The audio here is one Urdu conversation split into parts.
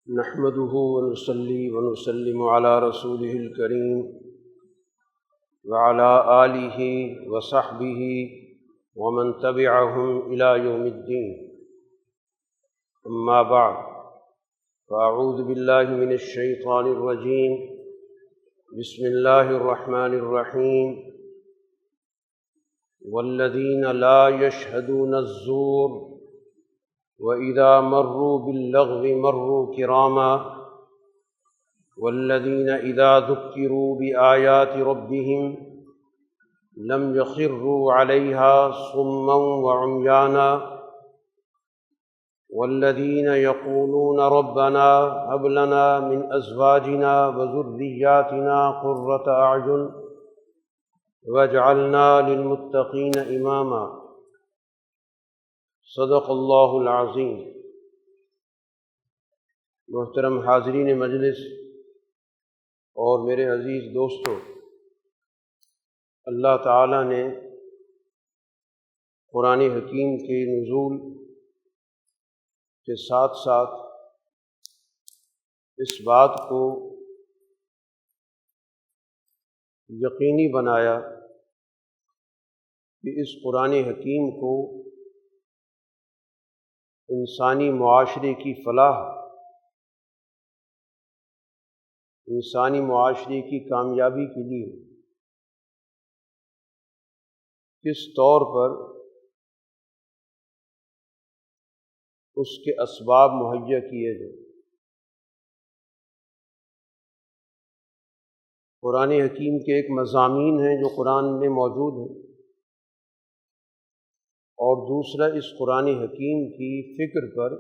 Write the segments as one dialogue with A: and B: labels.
A: نحمده ونصلي ونسلم على رسوله الكريم وعلى آله وصحبه ومن تبعهم إلى يوم الدين. أما بعد، فأعوذ بالله من الشيطان الرجيم. بسم الله الرحمن الرحيم. والذين لا يشهدون الزور وإذا مروا باللغو مروا كراما والذين إذا ذكروا بآيات ربهم لم يخروا عليها صما وعميانا والذين يقولون ربنا هب لنا من أزواجنا وذرياتنا قرة أعين واجعلنا للمتقين إماما. صدق اللہ العظیم. محترم حاضرین مجلس اور میرے عزیز دوستو، اللہ تعالیٰ نے قرآن حکیم کے نزول کے ساتھ ساتھ اس بات کو یقینی بنایا کہ اس قرآن حکیم کو انسانی معاشرے کی فلاح، انسانی معاشرے کی کامیابی کے لیے کس طور پر اس کے اسباب مہیا کیے جائیں. قرآن حکیم کے ایک مضامین ہیں جو قرآن میں موجود ہیں، اور دوسرا اس قرآن حکیم کی فکر پر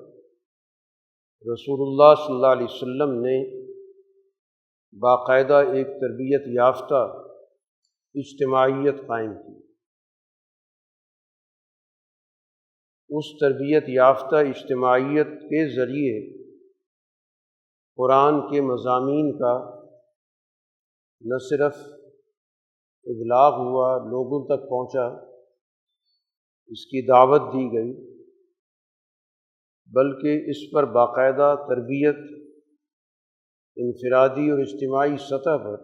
A: رسول اللہ صلی اللہ علیہ وسلم نے باقاعدہ ایک تربیت یافتہ اجتماعیت قائم کی. اس تربیت یافتہ اجتماعیت کے ذریعے قرآن کے مضامین کا نہ صرف ابلاغ ہوا، لوگوں تک پہنچا، اس کی دعوت دی گئی، بلکہ اس پر باقاعدہ تربیت انفرادی اور اجتماعی سطح پر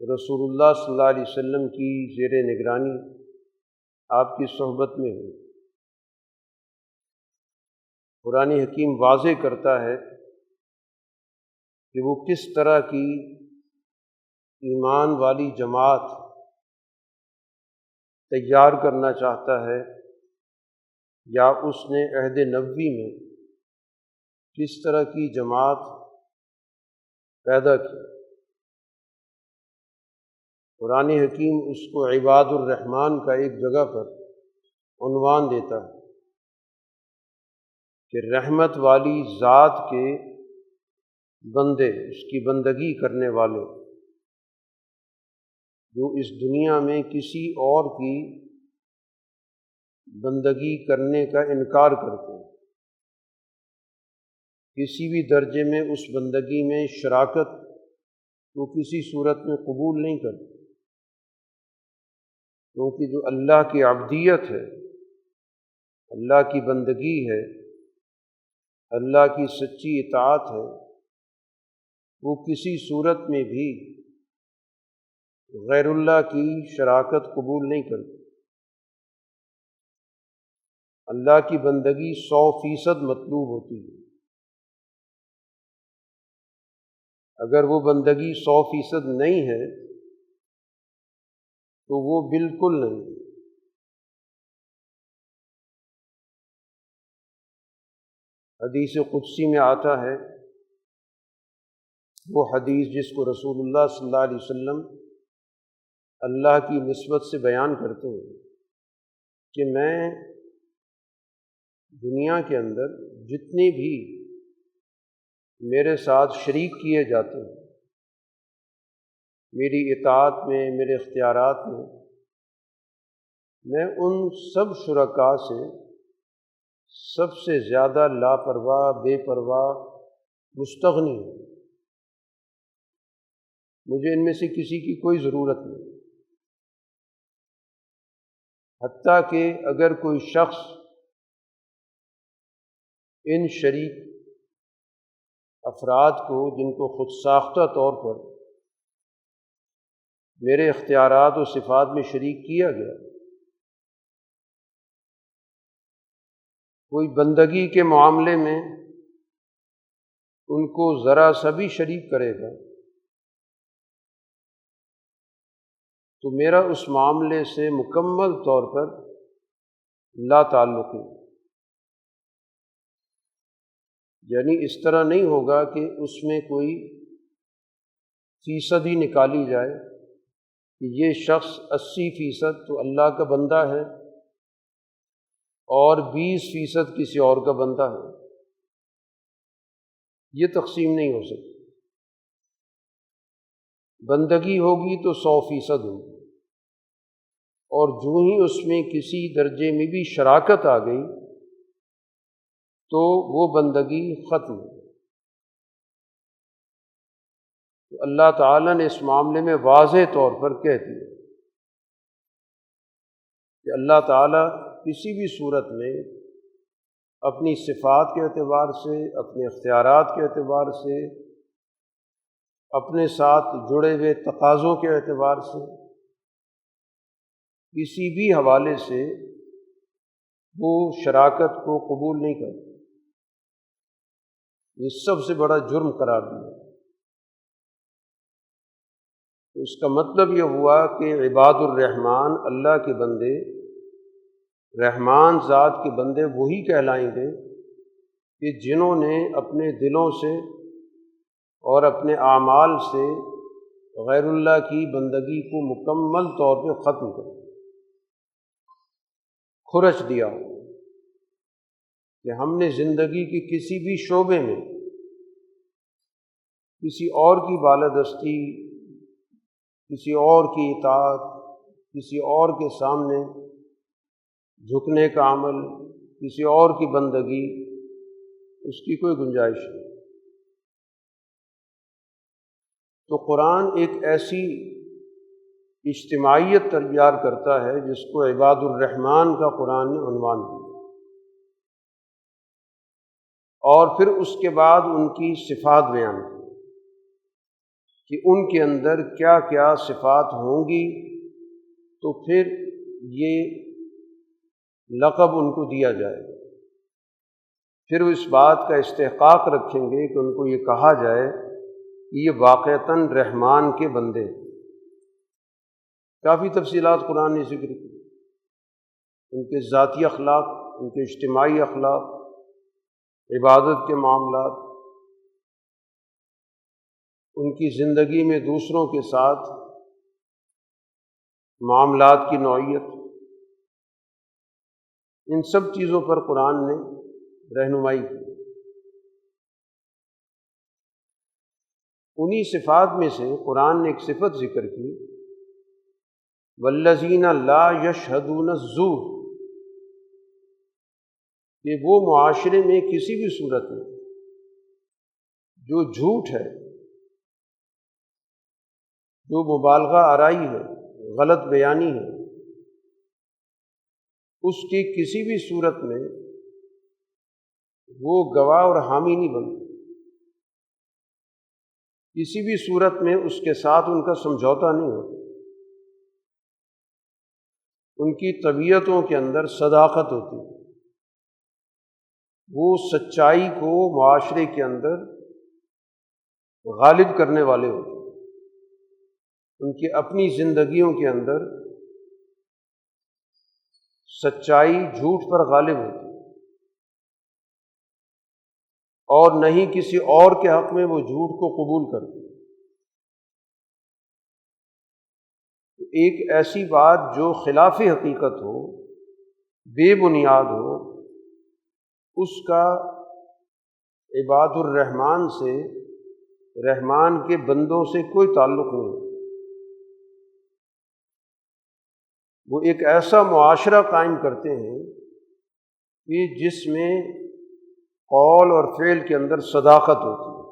A: رسول اللہ صلی اللہ علیہ وسلم کی زیر نگرانی آپ کی صحبت میں ہوئی. قرآن حکیم واضح کرتا ہے کہ وہ کس طرح کی ایمان والی جماعت تیار کرنا چاہتا ہے، یا اس نے عہد نبوی میں کس طرح کی جماعت پیدا کی. قرآن حکیم اس کو عباد الرحمن کا ایک جگہ پر عنوان دیتا ہے کہ رحمت والی ذات کے بندے، اس کی بندگی کرنے والے جو اس دنیا میں کسی اور کی بندگی کرنے کا انکار کرتے ہیں، کسی بھی درجے میں اس بندگی میں شراکت کو کسی صورت میں قبول نہیں کرتے، کیونکہ جو اللہ کی عبدیت ہے، اللہ کی بندگی ہے، اللہ کی سچی اطاعت ہے، وہ کسی صورت میں بھی غیر اللہ کی شراکت قبول نہیں کرتی. اللہ کی بندگی 100% مطلوب ہوتی ہے. اگر وہ بندگی 100% نہیں ہے تو وہ بالکل نہیں. حدیث قدسی میں آتا ہے، وہ حدیث جس کو رسول اللہ صلی اللہ علیہ وسلم اللہ کی نسبت سے بیان کرتے ہیں کہ میں دنیا کے اندر جتنے بھی میرے ساتھ شریک کیے جاتے ہیں، میری اطاعت میں، میرے اختیارات میں ان سب شرکاء سے سب سے زیادہ لاپرواہ، بے پرواہ، مستغنی ہوں. مجھے ان میں سے کسی کی کوئی ضرورت نہیں. حتیٰ کہ اگر کوئی شخص ان شریک افراد کو جن کو خود ساختہ طور پر میرے اختیارات و صفات میں شریک کیا گیا، کوئی بندگی کے معاملے میں ان کو ذرا سا بھی شریک کرے گا تو میرا اس معاملے سے مکمل طور پر لا تعلق ہے۔ یعنی اس طرح نہیں ہوگا کہ اس میں کوئی فیصد ہی نکالی جائے کہ یہ شخص 80% تو اللہ کا بندہ ہے اور 20% کسی اور کا بندہ ہے، یہ تقسیم نہیں ہو سکتی۔ بندگی ہوگی تو 100% ہوگی، اور جو ہی اس میں کسی درجے میں بھی شراکت آ گئی تو وہ بندگی ختم ہے۔ تو اللہ تعالیٰ نے اس معاملے میں واضح طور پر کہہ دیا کہ اللہ تعالیٰ کسی بھی صورت میں اپنی صفات کے اعتبار سے، اپنے اختیارات کے اعتبار سے، اپنے ساتھ جڑے ہوئے تقاضوں کے اعتبار سے، کسی بھی حوالے سے وہ شراکت کو قبول نہیں کرتا۔ یہ سب سے بڑا جرم قرار دیا۔ تو اس کا مطلب یہ ہوا کہ عباد الرحمن، اللہ کے بندے، رحمان ذات کے بندے وہی کہلائیں گے کہ جنہوں نے اپنے دلوں سے اور اپنے اعمال سے غیر اللہ کی بندگی کو مکمل طور پہ ختم کر کھرچ دیا ہو، کہ ہم نے زندگی کے کسی بھی شعبے میں کسی اور کی بالادستی، کسی اور کی اطاعت، کسی اور کے سامنے جھکنے کا عمل، کسی اور کی بندگی، اس کی کوئی گنجائش نہیں۔ تو قرآن ایک ایسی اجتماعیت تیار کرتا ہے جس کو عباد الرحمن کا قرآن نے عنوان دیا، اور پھر اس کے بعد ان کی صفات بیان کی کہ ان کے اندر کیا کیا صفات ہوں گی، تو پھر یہ لقب ان کو دیا جائے گا۔ پھر وہ اس بات کا استحقاق رکھیں گے کہ ان کو یہ کہا جائے کہ یہ واقعتاً رحمان کے بندے ہیں۔ کافی تفصیلات قرآن نے ذکر کی، ان کے ذاتی اخلاق، ان کے اجتماعی اخلاق، عبادت کے معاملات، ان کی زندگی میں دوسروں کے ساتھ معاملات کی نوعیت، ان سب چیزوں پر قرآن نے رہنمائی کی۔ انہی صفات میں سے قرآن نے ایک صفت ذکر کی، والذین لا یشہدون الزور، کہ وہ معاشرے میں کسی بھی صورت میں جو جھوٹ ہے، جو مبالغہ آرائی ہے، غلط بیانی ہے، اس کی کسی بھی صورت میں وہ گواہ اور حامی نہیں بنتے، کسی بھی صورت میں اس کے ساتھ ان کا سمجھوتا نہیں ہوتا۔ ان کی طبیعتوں کے اندر صداقت ہوتی ہے، وہ سچائی کو معاشرے کے اندر غالب کرنے والے ہوتے ہیں، ان کی اپنی زندگیوں کے اندر سچائی جھوٹ پر غالب ہوتی ہے، اور نہیں کسی اور کے حق میں وہ جھوٹ کو قبول کرتے۔ ایک ایسی بات جو خلاف حقیقت ہو، بے بنیاد ہو، اس کا عباد الرحمن سے، رحمان کے بندوں سے کوئی تعلق نہیں ہے۔ وہ ایک ایسا معاشرہ قائم کرتے ہیں کہ جس میں قول اور فعل کے اندر صداقت ہوتی ہے،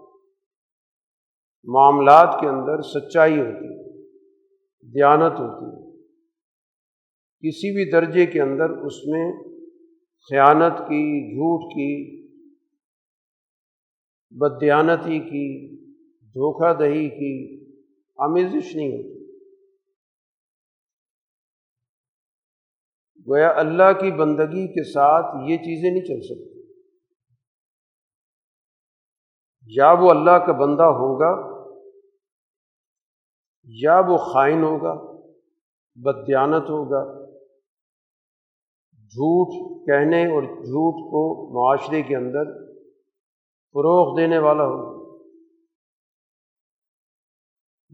A: معاملات کے اندر سچائی ہوتی ہے، دیانت ہوتی ہے، کسی بھی درجے کے اندر اس میں خیانت کی، جھوٹ کی بددیانتی کی، دھوکہ دہی کی آمیزش نہیں ہوتی۔ گویا اللہ کی بندگی کے ساتھ یہ چیزیں نہیں چل سکتی۔ یا وہ اللہ کا بندہ ہوگا یا وہ خائن ہوگا، بددیانت ہوگا، جھوٹ کہنے اور جھوٹ کو معاشرے کے اندر فروغ دینے والا ہوگا،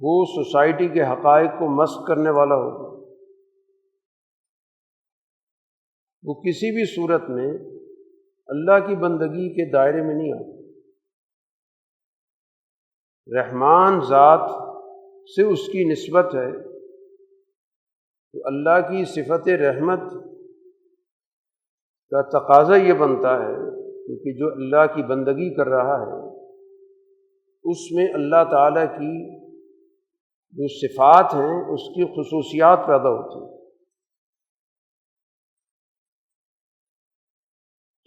A: وہ سوسائٹی کے حقائق کو مسخ کرنے والا ہوگا، وہ کسی بھی صورت میں اللہ کی بندگی کے دائرے میں نہیں آتا۔ رحمان ذات سے اس کی نسبت ہے تو اللہ کی صفت رحمت کا تقاضا یہ بنتا ہے کیونکہ جو اللہ کی بندگی کر رہا ہے اس میں اللہ تعالیٰ کی جو صفات ہیں اس کی خصوصیات پیدا ہوتی ہیں۔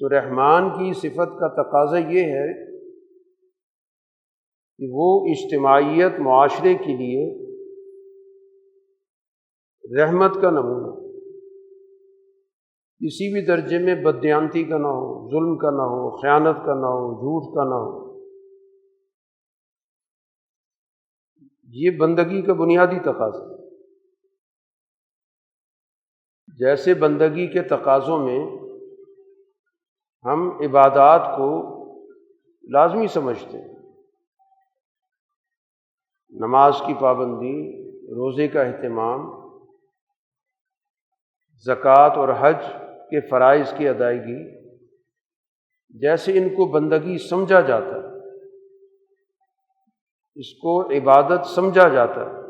A: تو رحمان کی صفت کا تقاضا یہ ہے کہ وہ اجتماعیت معاشرے کے لیے رحمت کا نمونہ، کسی بھی درجے میں بددیانتی کا نہ ہو، ظلم کا نہ ہو، خیانت کا نہ ہو، جھوٹ کا نہ ہو۔ یہ بندگی کا بنیادی تقاضا ہے۔ جیسے بندگی کے تقاضوں میں ہم عبادات کو لازمی سمجھتے ہیں، نماز کی پابندی، روزے کا اہتمام، زکوٰۃ اور حج کے فرائض کی ادائیگی، جیسے ان کو بندگی سمجھا جاتا ہے، اس کو عبادت سمجھا جاتا ہے،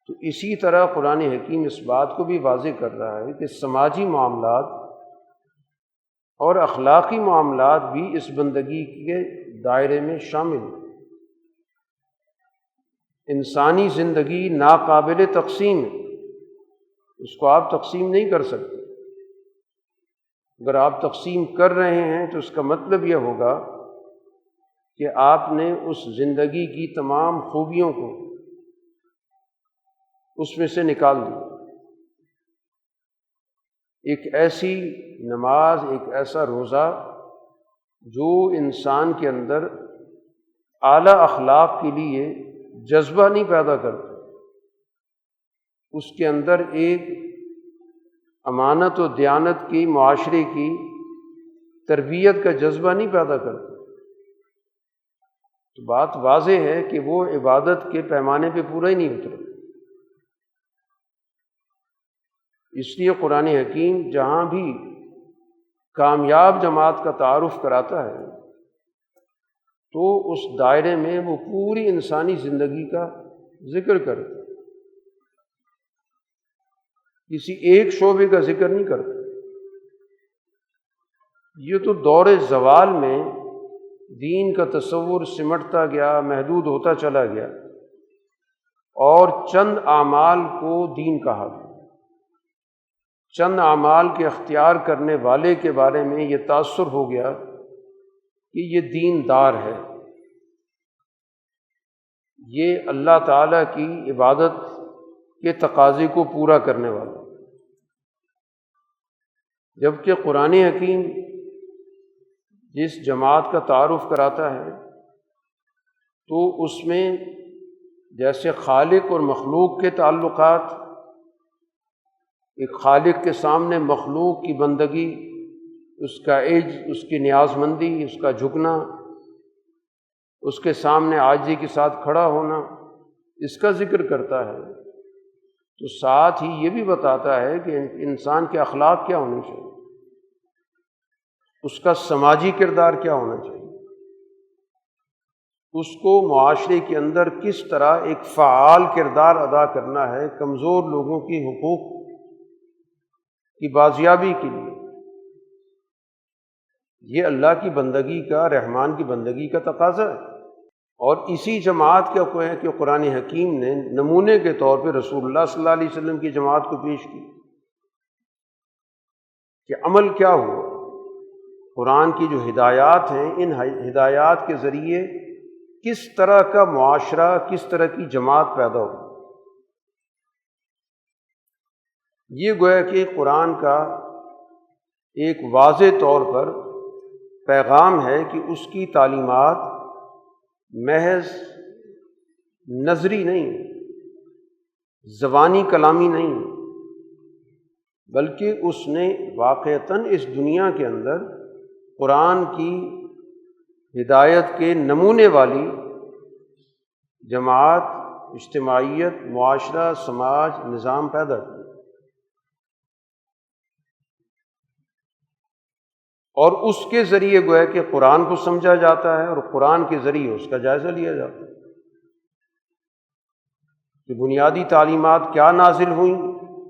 A: تو اسی طرح قرآن حکیم اس بات کو بھی واضح کر رہا ہے کہ سماجی معاملات اور اخلاقی معاملات بھی اس بندگی کے دائرے میں شامل ہیں۔ انسانی زندگی ناقابل تقسیم ہے، اس کو آپ تقسیم نہیں کر سکتے۔ اگر آپ تقسیم کر رہے ہیں تو اس کا مطلب یہ ہوگا کہ آپ نے اس زندگی کی تمام خوبیوں کو اس میں سے نکال دیا۔ ایک ایسی نماز، ایک ایسا روزہ جو انسان کے اندر اعلیٰ اخلاق کے لیے جذبہ نہیں پیدا کرتا، اس کے اندر ایک امانت و دیانت کی، معاشرے کی تربیت کا جذبہ نہیں پیدا کرتا، تو بات واضح ہے کہ وہ عبادت کے پیمانے پہ پورا ہی نہیں اترا۔ اس لیے قرآن حکیم جہاں بھی کامیاب جماعت کا تعارف کراتا ہے تو اس دائرے میں وہ پوری انسانی زندگی کا ذکر کرتا ہے، کسی ایک شعبے کا ذکر نہیں کرتا۔ یہ تو دور زوال میں دین کا تصور سمٹتا گیا، محدود ہوتا چلا گیا، اور چند اعمال کو دین کہا گیا۔ چند اعمال کے اختیار کرنے والے کے بارے میں یہ تاثر ہو گیا کہ یہ دیندار ہے، یہ اللہ تعالیٰ کی عبادت کے تقاضے کو پورا کرنے والا۔ جبکہ قرآن حکیم جس جماعت کا تعارف کراتا ہے تو اس میں جیسے خالق اور مخلوق کے تعلقات، ایک خالق کے سامنے مخلوق کی بندگی، اس کا عجز، اس کی نیاز مندی، اس کا جھکنا، اس کے سامنے عاجزی کے ساتھ کھڑا ہونا، اس کا ذکر کرتا ہے، تو ساتھ ہی یہ بھی بتاتا ہے کہ انسان کے اخلاق کیا ہونے چاہیے، اس کا سماجی کردار کیا ہونا چاہیے، اس کو معاشرے کے اندر کس طرح ایک فعال کردار ادا کرنا ہے کمزور لوگوں کی حقوق کی بازیابی کے لیے۔ یہ اللہ کی بندگی کا، رحمان کی بندگی کا تقاضا ہے۔ اور اسی جماعت کا کوئی ہے کہ قرآن حکیم نے نمونے کے طور پہ رسول اللہ صلی اللہ علیہ وسلم کی جماعت کو پیش کی کہ عمل کیا ہوا۔ قرآن کی جو ہدایات ہیں، ان ہدایات کے ذریعے کس طرح کا معاشرہ، کس طرح کی جماعت پیدا ہو۔ یہ گویا کہ قرآن کا ایک واضح طور پر پیغام ہے کہ اس کی تعلیمات محض نظری نہیں، زبانی کلامی نہیں، بلکہ اس نے واقعتاً اس دنیا کے اندر قرآن کی ہدایت کے نمونے والی جماعت، اجتماعیت، معاشرہ، سماج، نظام پیدا کیا، اور اس کے ذریعے گویا کہ قرآن کو سمجھا جاتا ہے، اور قرآن کے ذریعے اس کا جائزہ لیا جاتا ہے کہ بنیادی تعلیمات کیا نازل ہوئیں،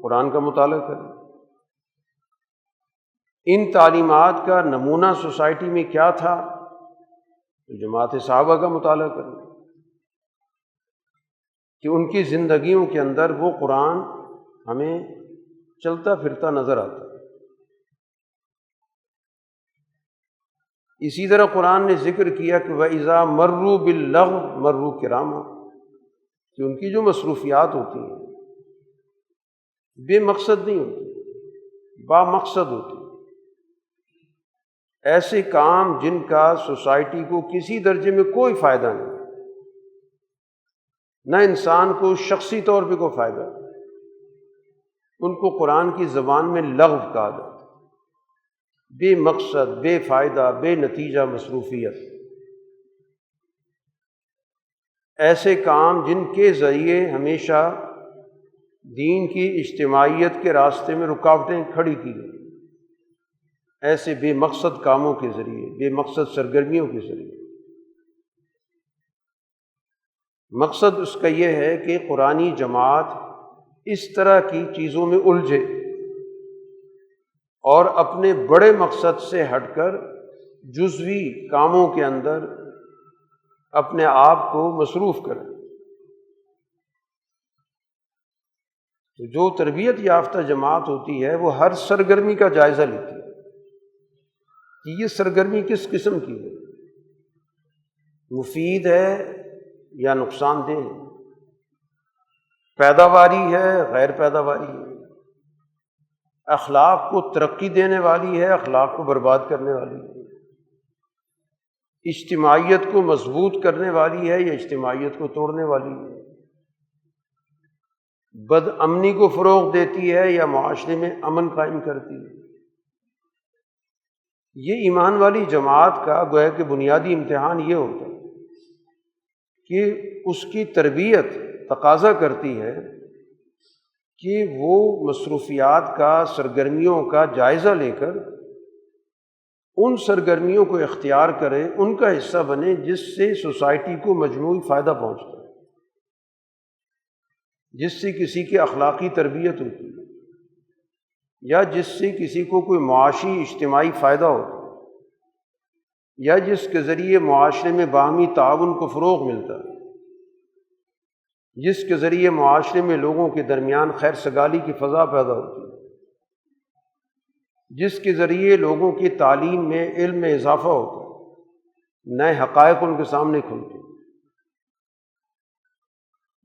A: قرآن کا مطالعہ کریں۔ ان تعلیمات کا نمونہ سوسائٹی میں کیا تھا، تو جماعت صحابہ کا مطالعہ کریں کہ ان کی زندگیوں کے اندر وہ قرآن ہمیں چلتا پھرتا نظر آتا ہے۔ اسی طرح قرآن نے ذکر کیا کہ وَإِذَا مَرُّوا بِاللَّغْوِ مَرُّوا كِرَامًا، کہ ان کی جو مصروفیات ہوتی ہیں بے مقصد نہیں ہوتی، با مقصد ہوتی، ایسے کام جن کا سوسائٹی کو کسی درجے میں کوئی فائدہ نہیں، نہ انسان کو شخصی طور پہ کوئی فائدہ، ان کو قرآن کی زبان میں لغو کہا جاتا ہے، بے مقصد، بے فائدہ، بے نتیجہ مصروفیت، ایسے کام جن کے ذریعے ہمیشہ دین کی اجتماعیت کے راستے میں رکاوٹیں کھڑی کی گئی، ایسے بے مقصد کاموں کے ذریعے، بے مقصد سرگرمیوں کے ذریعے۔ مقصد اس کا یہ ہے کہ قرآنی جماعت اس طرح کی چیزوں میں الجھے اور اپنے بڑے مقصد سے ہٹ کر جزوی کاموں کے اندر اپنے آپ کو مصروف کرے۔ تو جو تربیت یافتہ جماعت ہوتی ہے وہ ہر سرگرمی کا جائزہ لیتی ہے کہ یہ سرگرمی کس قسم کی ہے، مفید ہے یا نقصان دہ ہے، پیداواری ہے، غیر پیداواری ہے، اخلاق کو ترقی دینے والی ہے، اخلاق کو برباد کرنے والی ہے، اجتماعیت کو مضبوط کرنے والی ہے یا اجتماعیت کو توڑنے والی ہے، بد امنی کو فروغ دیتی ہے یا معاشرے میں امن قائم کرتی ہے۔ یہ ایمان والی جماعت کا گویا کہ بنیادی امتحان یہ ہوتا ہے کہ اس کی تربیت تقاضا کرتی ہے کہ وہ مصروفیات کا، سرگرمیوں کا جائزہ لے کر ان سرگرمیوں کو اختیار کرے، ان کا حصہ بنے جس سے سوسائٹی کو مجموعی فائدہ پہنچتا ہے، جس سے کسی کی اخلاقی تربیت ہوتی ہے یا جس سے کسی کو کوئی معاشی اجتماعی فائدہ ہوتا ہے یا جس کے ذریعے معاشرے میں باہمی تعاون کو فروغ ملتا ہے، جس کے ذریعے معاشرے میں لوگوں کے درمیان خیر سگالی کی فضا پیدا ہوتی ہے، جس کے ذریعے لوگوں کی تعلیم میں، علم میں اضافہ ہوتا ہے، نئے حقائق ان کے سامنے کھلتے ہیں۔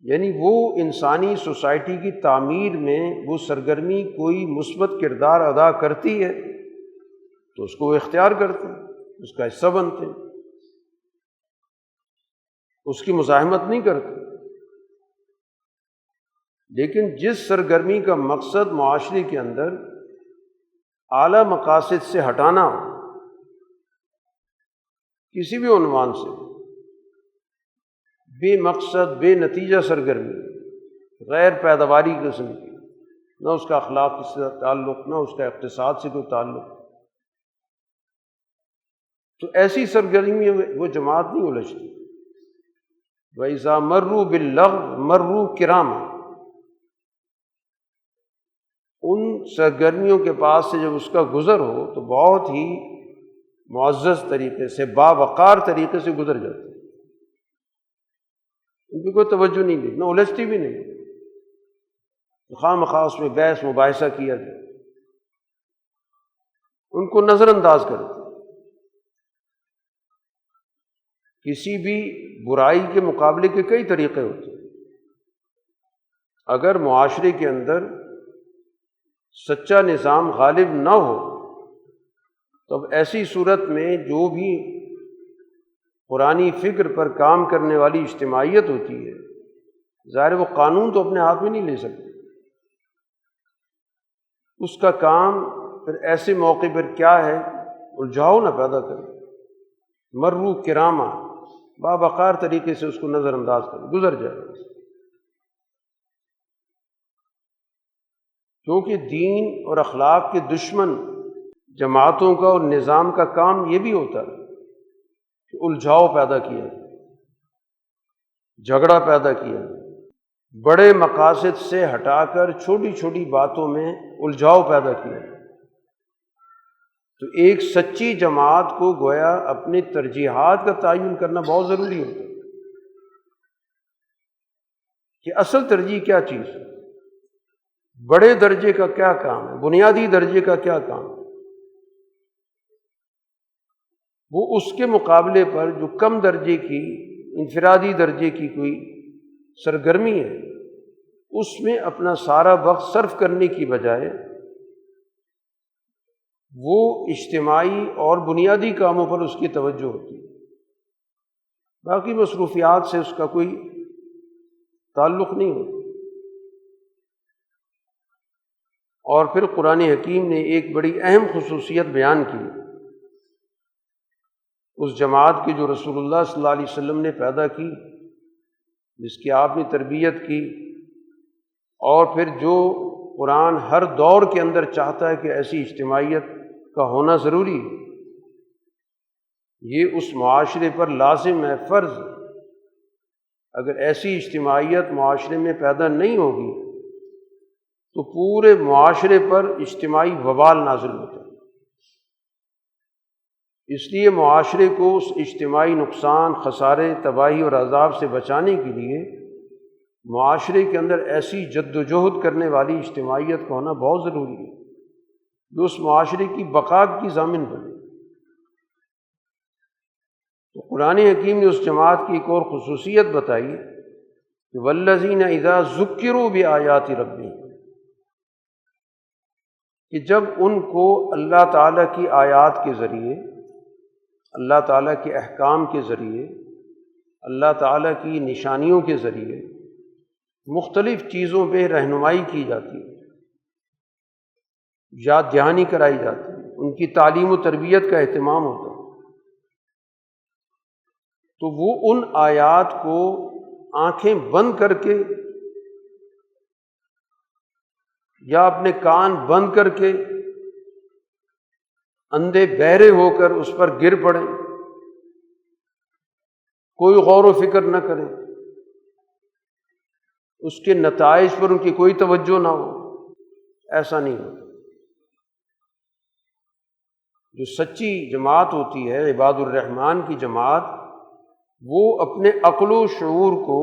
A: یعنی وہ انسانی سوسائٹی کی تعمیر میں وہ سرگرمی کوئی مثبت کردار ادا کرتی ہے تو اس کو وہ اختیار کرتے ہیں، اس کا حصہ بنتے ہیں، اس کی مزاحمت نہیں کرتے۔ لیکن جس سرگرمی کا مقصد معاشرے کے اندر اعلیٰ مقاصد سے ہٹانا ہو، کسی بھی عنوان سے، بے مقصد، بے نتیجہ سرگرمی، غیر پیداواری قسم کی، نہ اس کا اخلاق سے تعلق، نہ اس کا اقتصاد سے کوئی تعلق، تو ایسی سرگرمی میں وہ جماعت نہیں الجھتی۔ وَإِذَا مَرُّوا بِاللَّغْوِ مَرُّوا كِرَامًا، ان سرگرمیوں کے پاس سے جب اس کا گزر ہو تو بہت ہی معزز طریقے سے، باوقار طریقے سے گزر جاتے، ان کی کوئی توجہ نہیں دی، نہ الجھتی بھی نہیں، خواہ مخواہ اس میں بحث مباحثہ کیا جائے، ان کو نظر انداز کرتے۔ کسی بھی برائی کے مقابلے کے کئی طریقے ہوتے ہیں۔ اگر معاشرے کے اندر سچا نظام غالب نہ ہو تو اب ایسی صورت میں جو بھی قرآنی فکر پر کام کرنے والی اجتماعیت ہوتی ہے، ظاہر وہ قانون تو اپنے ہاتھ میں نہیں لے سکتی، اس کا کام پھر ایسے موقع پر کیا ہے، الجھاؤ نہ پیدا کرے، مرو کرامہ، باوقار طریقے سے اس کو نظر انداز کرے، گزر جائے، کیونکہ دین اور اخلاق کے دشمن جماعتوں کا اور نظام کا کام یہ بھی ہوتا ہے کہ الجھاؤ پیدا کیا، جھگڑا پیدا کیا، بڑے مقاصد سے ہٹا کر چھوٹی چھوٹی باتوں میں الجھاؤ پیدا کیا۔ تو ایک سچی جماعت کو گویا اپنی ترجیحات کا تعین کرنا بہت ضروری ہوتا ہے کہ اصل ترجیح کیا چیز ہے، بڑے درجے کا کیا کام ہے، بنیادی درجے کا کیا کام ہے، وہ اس کے مقابلے پر جو کم درجے کی انفرادی درجے کی کوئی سرگرمی ہے اس میں اپنا سارا وقت صرف کرنے کی بجائے وہ اجتماعی اور بنیادی کاموں پر اس کی توجہ ہوتی ہے، باقی مصروفیات سے اس کا کوئی تعلق نہیں ہوتا۔ اور پھر قرآن حکیم نے ایک بڑی اہم خصوصیت بیان کی اس جماعت کی جو رسول اللہ صلی اللہ علیہ وسلم نے پیدا کی، جس کی آپ نے تربیت کی، اور پھر جو قرآن ہر دور کے اندر چاہتا ہے کہ ایسی اجتماعیت کا ہونا ضروری ہے، یہ اس معاشرے پر لازم ہے، فرض ہے۔ اگر ایسی اجتماعیت معاشرے میں پیدا نہیں ہوگی تو پورے معاشرے پر اجتماعی وبال نازل ہوتا ہے۔ اس لیے معاشرے کو اس اجتماعی نقصان، خسارے، تباہی اور عذاب سے بچانے کے لیے معاشرے کے اندر ایسی جد و جہد کرنے والی اجتماعیت کا ہونا بہت ضروری ہے جو اس معاشرے کی بقا کی ضامن بنے۔ تو قرآن حکیم نے اس جماعت کی ایک اور خصوصیت بتائی کہ والذین اذا ذکروا بآیات ربہم، کہ جب ان کو اللہ تعالیٰ کی آیات کے ذریعے، اللہ تعالیٰ کے احکام کے ذریعے، اللہ تعالیٰ کی نشانیوں کے ذریعے مختلف چیزوں پہ رہنمائی کی جاتی ہے، یاد دہانی کرائی جاتی ہے، ان کی تعلیم و تربیت کا اہتمام ہوتا ہے، تو وہ ان آیات کو آنکھیں بند کر کے یا اپنے کان بند کر کے اندھے بہرے ہو کر اس پر گر پڑیں، کوئی غور و فکر نہ کریں، اس کے نتائج پر ان کی کوئی توجہ نہ ہو، ایسا نہیں ہوتا۔ جو سچی جماعت ہوتی ہے، عباد الرحمن کی جماعت، وہ اپنے عقل و شعور کو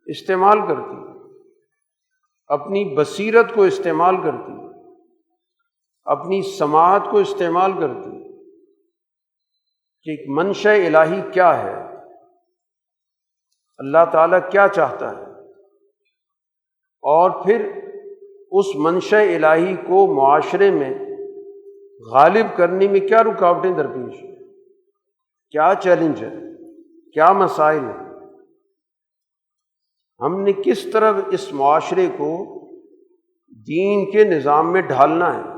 A: استعمال کرتی ہے، اپنی بصیرت کو استعمال کرتی ہے، اپنی سماعت کو استعمال کرتی ہے کہ ایک منشأ الہی کیا ہے، اللہ تعالیٰ کیا چاہتا ہے، اور پھر اس منشأ الہی کو معاشرے میں غالب کرنے میں کیا رکاوٹیں درپیش ہیں، کیا چیلنج ہے، کیا مسائل ہیں، ہم نے کس طرح اس معاشرے کو دین کے نظام میں ڈھالنا ہے،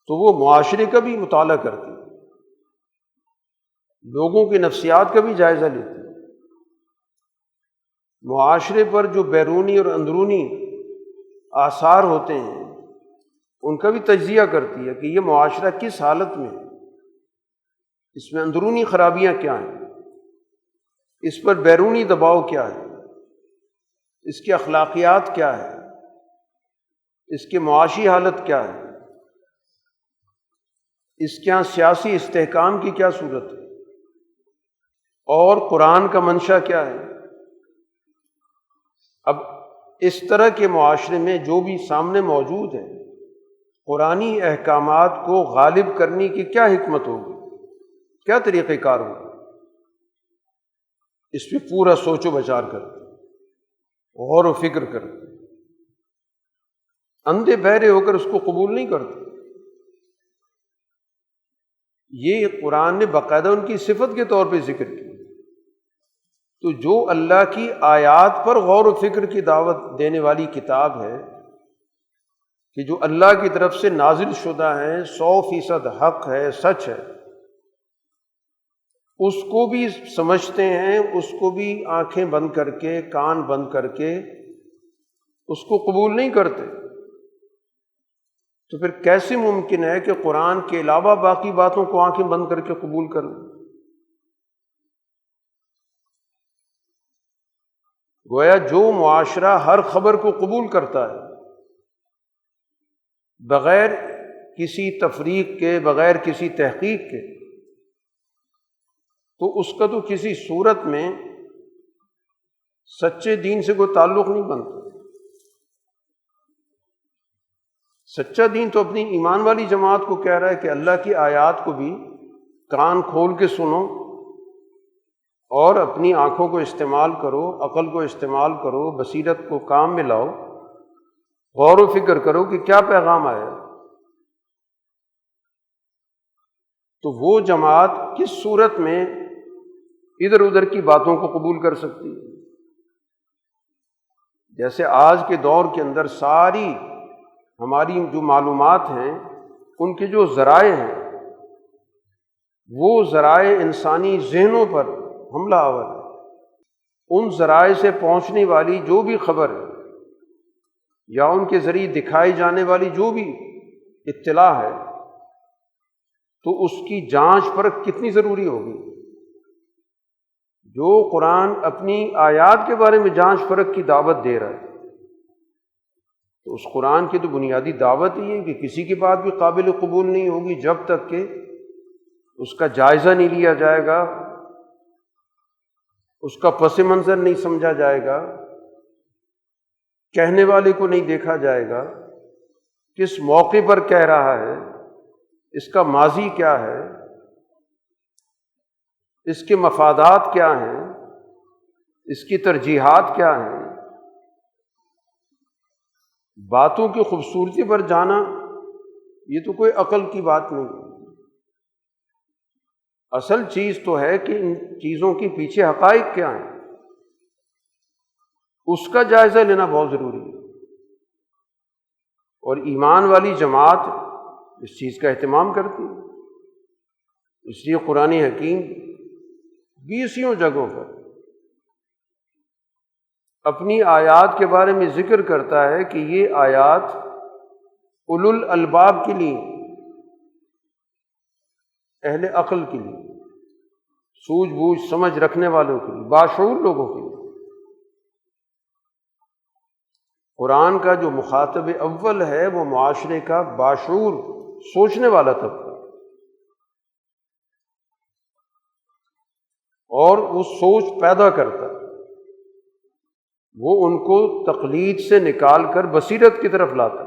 A: تو وہ معاشرے کا بھی مطالعہ کرتی ہے، لوگوں کی نفسیات کا بھی جائزہ لیتی ہے، معاشرے پر جو بیرونی اور اندرونی آثار ہوتے ہیں ان کا بھی تجزیہ کرتی ہے کہ یہ معاشرہ کس حالت میں ہے، اس میں اندرونی خرابیاں کیا ہیں، اس پر بیرونی دباؤ کیا ہے، اس کی اخلاقیات کیا ہے، اس کی معاشی حالت کیا ہے، اس کے یہاں سیاسی استحکام کی کیا صورت ہے، اور قرآن کا منشا کیا ہے۔ اب اس طرح کے معاشرے میں جو بھی سامنے موجود ہے، قرآنی احکامات کو غالب کرنے کی کیا حکمت ہوگی، کیا طریقہ کار ہوگا؟ اس پہ پورا سوچ و بچار کرتے، غور و فکر کرتے، اندھے بہرے ہو کر اس کو قبول نہیں کرتے۔ یہ قرآن نے باقاعدہ ان کی صفت کے طور پہ ذکر کیا۔ تو جو اللہ کی آیات پر غور و فکر کی دعوت دینے والی کتاب ہے کہ جو اللہ کی طرف سے نازل شدہ ہے، 100% حق ہے، سچ ہے، اس کو بھی سمجھتے ہیں، اس کو بھی آنکھیں بند کر کے، کان بند کر کے اس کو قبول نہیں کرتے، تو پھر کیسے ممکن ہے کہ قرآن کے علاوہ باقی باتوں کو آنکھیں بند کر کے قبول کر لیں؟ گویا جو معاشرہ ہر خبر کو قبول کرتا ہے بغیر کسی تفریق کے، بغیر کسی تحقیق کے، تو اس کا تو کسی صورت میں سچے دین سے کوئی تعلق نہیں بنتا۔ سچا دین تو اپنی ایمان والی جماعت کو کہہ رہا ہے کہ اللہ کی آیات کو بھی کان کھول کے سنو اور اپنی آنکھوں کو استعمال کرو، عقل کو استعمال کرو، بصیرت کو کام میں لاؤ، غور و فکر کرو کہ کیا پیغام آیا۔ تو وہ جماعت کس صورت میں ادھر ادھر کی باتوں کو قبول کر سکتی ہے؟ جیسے آج کے دور کے اندر ساری ہماری جو معلومات ہیں، ان کے جو ذرائع ہیں، وہ ذرائع انسانی ذہنوں پر حملہ آور ہے۔ ان ذرائع سے پہنچنے والی جو بھی خبر ہے یا ان کے ذریعے دکھائی جانے والی جو بھی اطلاع ہے، تو اس کی جانچ پرکھ کتنی ضروری ہوگی۔ جو قرآن اپنی آیات کے بارے میں جانچ پرکھ کی دعوت دے رہا ہے، تو اس قرآن کی تو بنیادی دعوت ہی ہے کہ کسی کی بات بھی قابل قبول نہیں ہوگی جب تک کہ اس کا جائزہ نہیں لیا جائے گا، اس کا پس منظر نہیں سمجھا جائے گا، کہنے والے کو نہیں دیکھا جائے گا، کس موقع پر کہہ رہا ہے، اس کا ماضی کیا ہے، اس کے مفادات کیا ہیں، اس کی ترجیحات کیا ہیں۔ باتوں کی خوبصورتی پر جانا یہ تو کوئی عقل کی بات نہیں۔ اصل چیز تو ہے کہ ان چیزوں کے پیچھے حقائق کیا ہیں، اس کا جائزہ لینا بہت ضروری ہے۔ اور ایمان والی جماعت اس چیز کا اہتمام کرتی ہے۔ اس لیے قرآن حکیم 20 جگہوں پر اپنی آیات کے بارے میں ذکر کرتا ہے کہ یہ آیات اولو الالباب کے لیے، اہل عقل کے لیے، سوجھ بوجھ سمجھ رکھنے والوں کے لیے، باشعور لوگوں کے لیے۔ قرآن کا جو مخاطب اول ہے وہ معاشرے کا باشعور سوچنے والا طبقہ، اور وہ سوچ پیدا کرتا، وہ ان کو تقلید سے نکال کر بصیرت کی طرف لاتا۔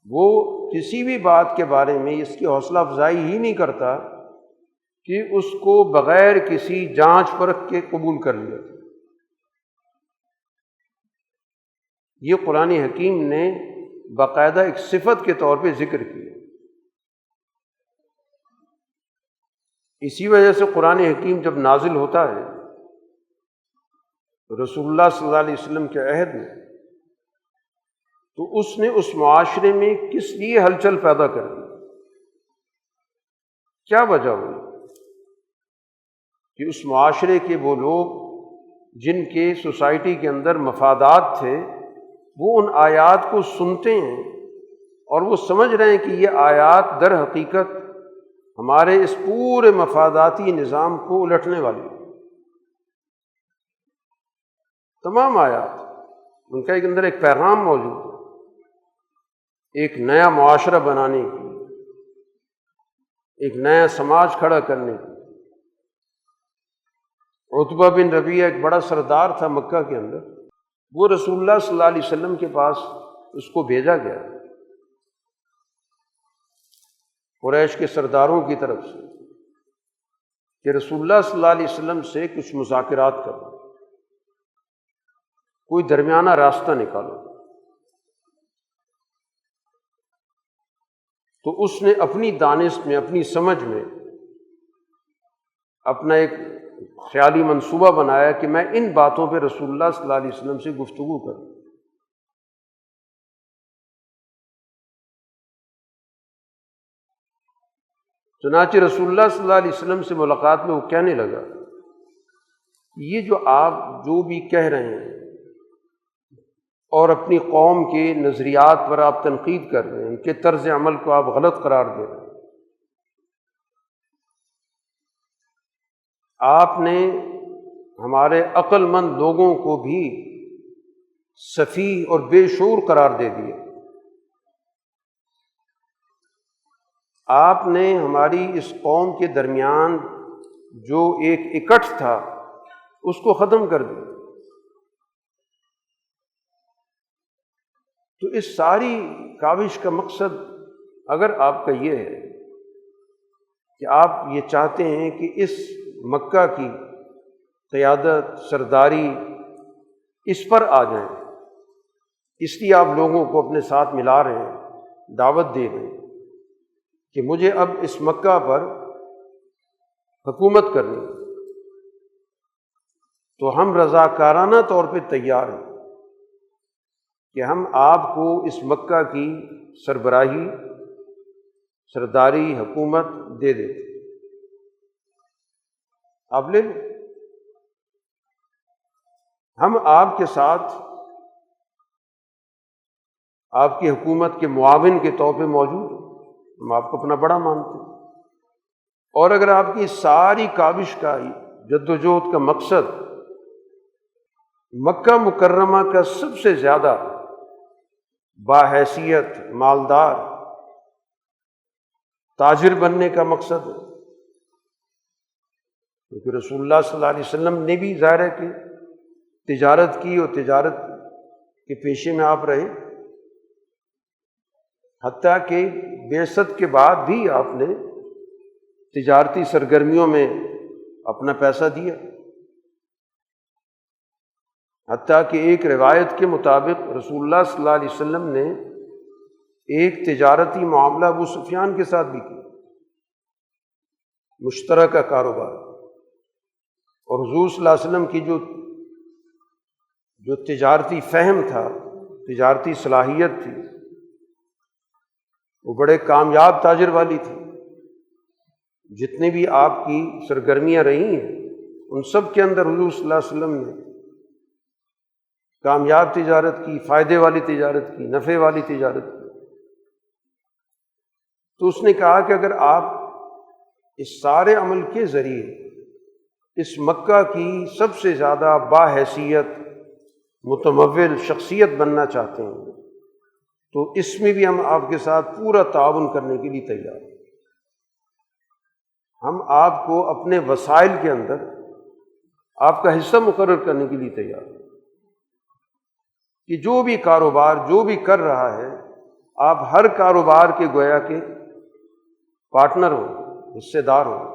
A: وہ کسی بھی بات کے بارے میں اس کی حوصلہ افزائی ہی نہیں کرتا کہ اس کو بغیر کسی جانچ پرکھ کے قبول کر لیا۔ یہ قرآن حکیم نے باقاعدہ ایک صفت کے طور پہ ذکر کیا۔ اسی وجہ سے قرآن حکیم جب نازل ہوتا ہے رسول اللہ صلی اللہ علیہ وسلم کے عہد میں، تو اس نے اس معاشرے میں کس لیے ہلچل پیدا کر دی، کیا وجہ ہوئی کہ اس معاشرے کے وہ لوگ جن کے سوسائٹی کے اندر مفادات تھے، وہ ان آیات کو سنتے ہیں اور وہ سمجھ رہے ہیں کہ یہ آیات در حقیقت ہمارے اس پورے مفاداتی نظام کو الٹنے والی۔ تمام آیات ان کے اندر ایک پیغام موجود ہے، ایک نیا معاشرہ بنانے کی، ایک نیا سماج کھڑا کرنے کی۔ عتبہ بن ربیعہ ایک بڑا سردار تھا مکہ کے اندر، وہ رسول اللہ صلی اللہ علیہ وسلم کے پاس اس کو بھیجا گیا قریش کے سرداروں کی طرف سے کہ رسول اللہ صلی اللہ علیہ وسلم سے کچھ مذاکرات کرو، کوئی درمیانہ راستہ نکالو۔ تو اس نے اپنی دانست میں، اپنی سمجھ میں اپنا ایک خیالی منصوبہ بنایا کہ میں ان باتوں پہ رسول اللہ صلی اللہ علیہ وسلم سے گفتگو کروں۔ چنانچہ رسول اللہ صلی اللہ علیہ وسلم سے ملاقات میں وہ کہنے لگا، یہ جو آپ جو بھی کہہ رہے ہیں اور اپنی قوم کے نظریات پر آپ تنقید کر رہے ہیں، ان کے طرز عمل کو آپ غلط قرار دے رہے ہیں، آپ نے ہمارے عقل مند لوگوں کو بھی سفیہ اور بے شعور قرار دے دیا، آپ نے ہماری اس قوم کے درمیان جو ایک اکٹھ تھا اس کو ختم کر دیا۔ تو اس ساری کاوش کا مقصد اگر آپ کا یہ ہے کہ آپ یہ چاہتے ہیں کہ اس مکہ کی قیادت، سرداری اس پر آ جائیں، اس لیے آپ لوگوں کو اپنے ساتھ ملا رہے ہیں، دعوت دے رہے ہیں کہ مجھے اب اس مکہ پر حکومت کرنی، تو ہم رضاکارانہ طور پہ تیار ہیں کہ ہم آپ کو اس مکہ کی سربراہی، سرداری، حکومت دے دیتے، آپ لے لیں، ہم آپ کے ساتھ آپ کی حکومت کے معاون کے طور پہ موجود ہیں، ہم آپ کو اپنا بڑا مانتے ہیں، اور اگر آپ کی ساری کاوش کا، جدوجہد کا مقصد مکہ مکرمہ کا سب سے زیادہ باحیثیت، مالدار تاجر بننے کا مقصد ہے، کیونکہ رسول اللہ صلی اللہ علیہ وسلم نے بھی ظاہر ہے کہ تجارت کی، اور تجارت کے پیشے میں آپ رہے، حتیٰ کہ بعثت کے بعد بھی آپ نے تجارتی سرگرمیوں میں اپنا پیسہ دیا، حتیٰ کہ ایک روایت کے مطابق رسول اللہ صلی اللہ علیہ وسلم نے ایک تجارتی معاملہ ابو سفیان کے ساتھ بھی کیا، مشترکہ کاروبار، اور حضور صلی اللہ علیہ وسلم کی جو تجارتی فہم تھا، تجارتی صلاحیت تھی، وہ بڑے کامیاب تاجر والی تھی۔ جتنے بھی آپ کی سرگرمیاں رہی ہیں ان سب کے اندر حضور صلی اللہ علیہ وسلم نے کامیاب تجارت کی، فائدے والی تجارت کی، نفع والی تجارت کی۔ تو اس نے کہا کہ اگر آپ اس سارے عمل کے ذریعے اس مکہ کی سب سے زیادہ باحیثیت متمول شخصیت بننا چاہتے ہیں تو اس میں بھی ہم آپ کے ساتھ پورا تعاون کرنے کے لیے تیار ہیں، ہم آپ کو اپنے وسائل کے اندر آپ کا حصہ مقرر کرنے کے لیے تیار ہیں کہ جو بھی کاروبار جو بھی کر رہا ہے آپ ہر کاروبار کے گویا کے پارٹنر ہوں، حصے دار ہوں،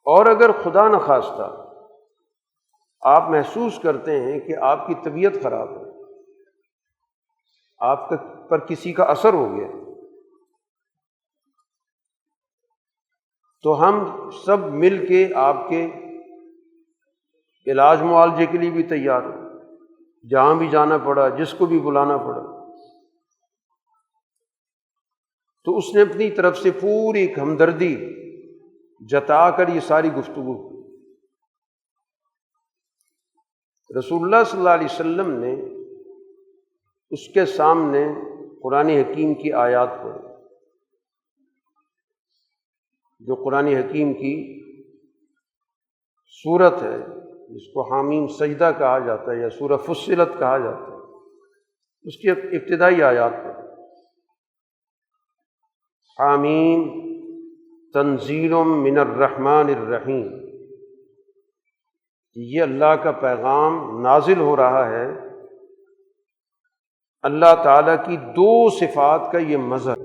A: اور اگر خدا نخواستہ آپ محسوس کرتے ہیں کہ آپ کی طبیعت خراب ہے، آپ پر کسی کا اثر ہو گیا، تو ہم سب مل کے آپ کے علاج معالجے کے لیے بھی تیار ہیں، جہاں بھی جانا پڑا، جس کو بھی بلانا پڑا۔ تو اس نے اپنی طرف سے پوری ہمدردی جتا کر یہ ساری گفتگو کی۔ رسول اللہ صلی اللہ علیہ وسلم نے اس کے سامنے قرآن حکیم کی آیات پڑھی، جو قرآن حکیم کی سورت ہے جس کو حامیم سجدہ کہا جاتا ہے یا سورہ فصلت کہا جاتا ہے، اس کی ابتدائی آیات پڑھی۔ حامیم تنزیل من الرحمن الرحیم، یہ اللہ کا پیغام نازل ہو رہا ہے اللہ تعالیٰ کی دو صفات کا یہ مظہر،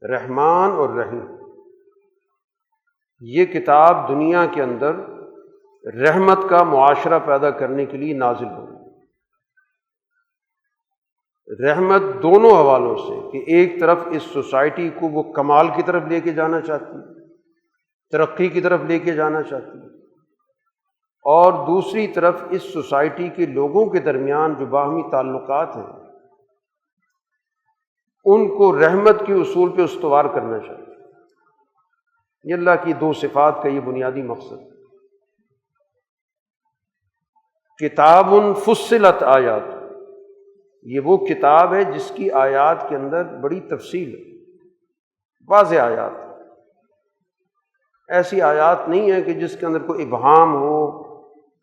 A: رحمان اور رحیم۔ یہ کتاب دنیا کے اندر رحمت کا معاشرہ پیدا کرنے کے لیے نازل ہوئی، رحمت دونوں حوالوں سے، کہ ایک طرف اس سوسائٹی کو وہ کمال کی طرف لے کے جانا چاہتی ہے، ترقی کی طرف لے کے جانا چاہتی ہے، اور دوسری طرف اس سوسائٹی کے لوگوں کے درمیان جو باہمی تعلقات ہیں ان کو رحمت کے اصول پہ استوار کرنا چاہیے۔ یہ اللہ کی دو صفات کا یہ بنیادی مقصد ہے۔ کتاب فصلت آیات، یہ وہ کتاب ہے جس کی آیات کے اندر بڑی تفصیل ہے، واضح آیات، ایسی آیات نہیں ہے کہ جس کے اندر کوئی ابہام ہو،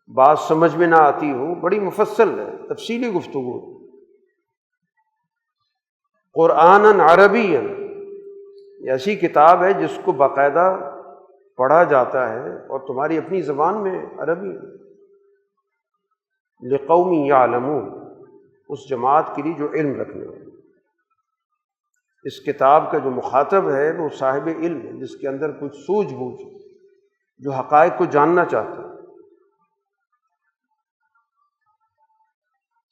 A: بات سمجھ میں نہ آتی ہو، بڑی مفصل ہے، تفصیلی گفتگو۔ قرآناً عربیاً، یہ ایسی کتاب ہے جس کو باقاعدہ پڑھا جاتا ہے اور تمہاری اپنی زبان میں عربی، لقوم یعلمون، اس جماعت کے لیے جو علم رکھنے والے۔ اس کتاب کا جو مخاطب ہے وہ صاحب علم ہے، جس کے اندر کچھ سوجھ بوجھ، جو حقائق کو جاننا چاہتا ہے۔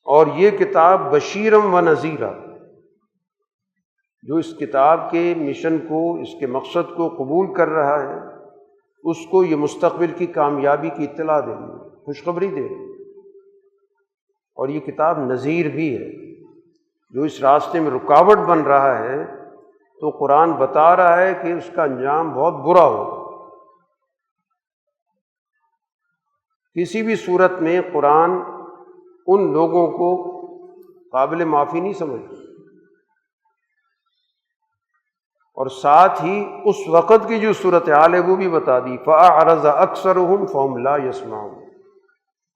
A: اور یہ کتاب بشیرم و نذیرہ، جو اس کتاب کے مشن کو، اس کے مقصد کو قبول کر رہا ہے، اس کو یہ مستقبل کی کامیابی کی اطلاع دے رہی ہے، خوشخبری دے رہی ہے۔ اور یہ کتاب نذیر بھی ہے، جو اس راستے میں رکاوٹ بن رہا ہے تو قرآن بتا رہا ہے کہ اس کا انجام بہت برا ہوگا۔ کسی بھی صورت میں قرآن ان لوگوں کو قابل معافی نہیں سمجھتا، اور ساتھ ہی اس وقت کی جو صورتحال ہے وہ بھی بتا دی، فَأَعْرَضَ أَكْثَرُهُمْ فَهُمْ لَا يَسْمَعُونَ،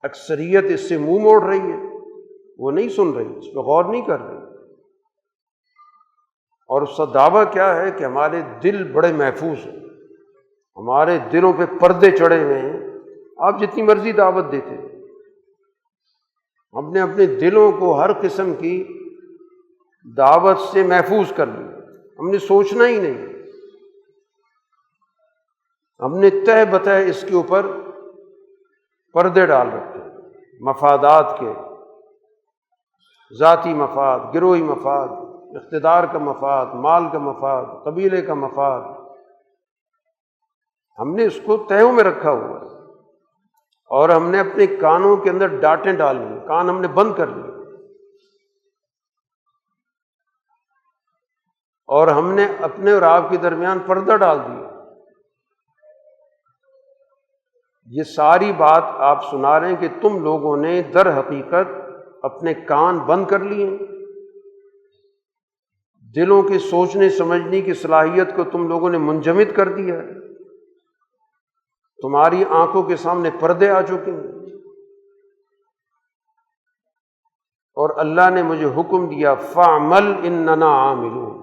A: اکثریت اس سے منہ موڑ رہی ہے، وہ نہیں سن رہی، اس پہ غور نہیں کر رہی۔ اور اس کا دعویٰ کیا ہے کہ ہمارے دل بڑے محفوظ ہیں، ہمارے دلوں پہ پردے چڑھے ہوئے ہیں، آپ جتنی مرضی دعوت دیتے ہیں، ہم نے اپنے دلوں کو ہر قسم کی دعوت سے محفوظ کر لیا، ہم نے سوچنا ہی نہیں، ہم نے تہ بتہ اس کے اوپر پردے ڈال رکھے، مفادات کے، ذاتی مفاد، گروہی مفاد، اقتدار کا مفاد، مال کا مفاد، قبیلے کا مفاد، ہم نے اس کو تہوں میں رکھا ہوا ہے، اور ہم نے اپنے کانوں کے اندر ڈانٹیں ڈال لی، کان ہم نے بند کر لیے، اور ہم نے اپنے اور آپ کے درمیان پردہ ڈال دیا۔ یہ ساری بات آپ سنا رہے ہیں کہ تم لوگوں نے در حقیقت اپنے کان بند کر لیے، دلوں کے سوچنے سمجھنے کی صلاحیت کو تم لوگوں نے منجمد کر دیا ہے، تمہاری آنکھوں کے سامنے پردے آ چکے ہیں، اور اللہ نے مجھے حکم دیا فَعْمَلْ إِنَّنَا عَامِلُونَ،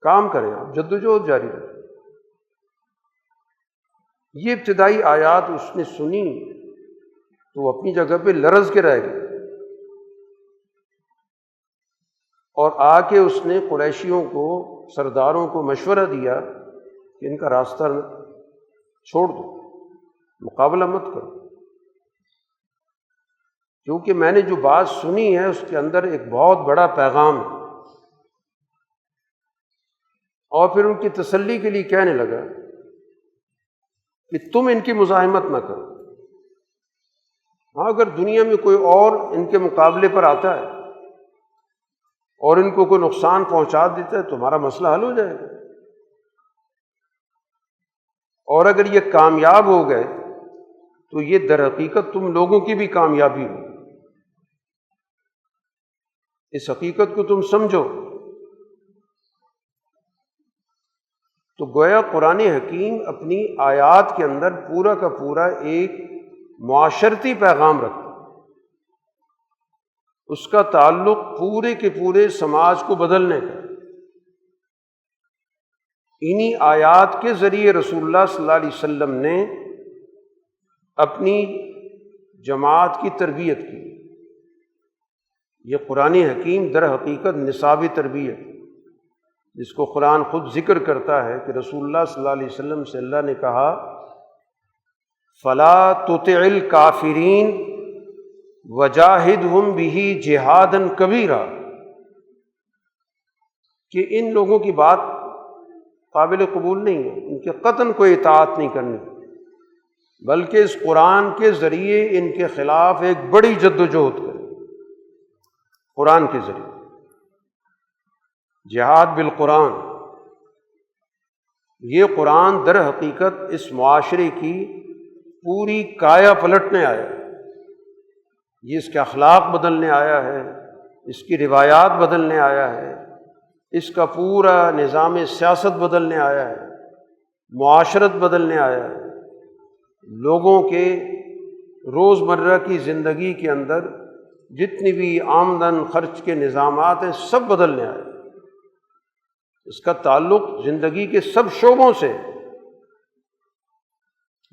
A: کام کریں، آپ جدوجہد جاری رکھیں۔ یہ ابتدائی آیات اس نے سنی تو وہ اپنی جگہ پہ لرز کے رہ گئے، اور آ کے اس نے قریشیوں کو، سرداروں کو مشورہ دیا کہ ان کا راستہ چھوڑ دو، مقابلہ مت کرو، کیونکہ میں نے جو بات سنی ہے اس کے اندر ایک بہت بڑا پیغام ہے۔ اور پھر ان کی تسلی کے لیے کہنے لگا کہ تم ان کی مزاحمت نہ کرو، ہاں اگر دنیا میں کوئی اور ان کے مقابلے پر آتا ہے اور ان کو کوئی نقصان پہنچا دیتا ہے تو تمہارا مسئلہ حل ہو جائے گا، اور اگر یہ کامیاب ہو گئے تو یہ در حقیقت تم لوگوں کی بھی کامیابی ہو، اس حقیقت کو تم سمجھو۔ تو گویا قرآن حکیم اپنی آیات کے اندر پورا کا پورا ایک معاشرتی پیغام رکھتا ہے، اس کا تعلق پورے کے پورے سماج کو بدلنے کا۔ انہی آیات کے ذریعے رسول اللہ صلی اللہ علیہ وسلم نے اپنی جماعت کی تربیت کی، یہ قرآن حکیم در حقیقت نصابی تربیت، جس کو قرآن خود ذکر کرتا ہے کہ رسول اللہ صلی اللہ علیہ وسلم سے اللہ نے کہا فلا تطع الکافرین وجاہدہم بہ جہادا کبیرا، کہ ان لوگوں کی بات قابل قبول نہیں ہے، ان کے قطعاً کوئی اطاعت نہیں کرنی، بلکہ اس قرآن کے ذریعے ان کے خلاف ایک بڑی جد و جہد کریں، قرآن کے ذریعے جہاد بالقرآن۔ یہ قرآن در حقیقت اس معاشرے کی پوری کایا پلٹنے آیا ہے، یہ اس کے اخلاق بدلنے آیا ہے، اس کی روایات بدلنے آیا ہے، اس کا پورا نظام سیاست بدلنے آیا ہے، معاشرت بدلنے آیا ہے، لوگوں کے روزمرہ کی زندگی کے اندر جتنی بھی آمدن خرچ کے نظامات ہیں سب بدلنے آئے، اس کا تعلق زندگی کے سب شعبوں سے۔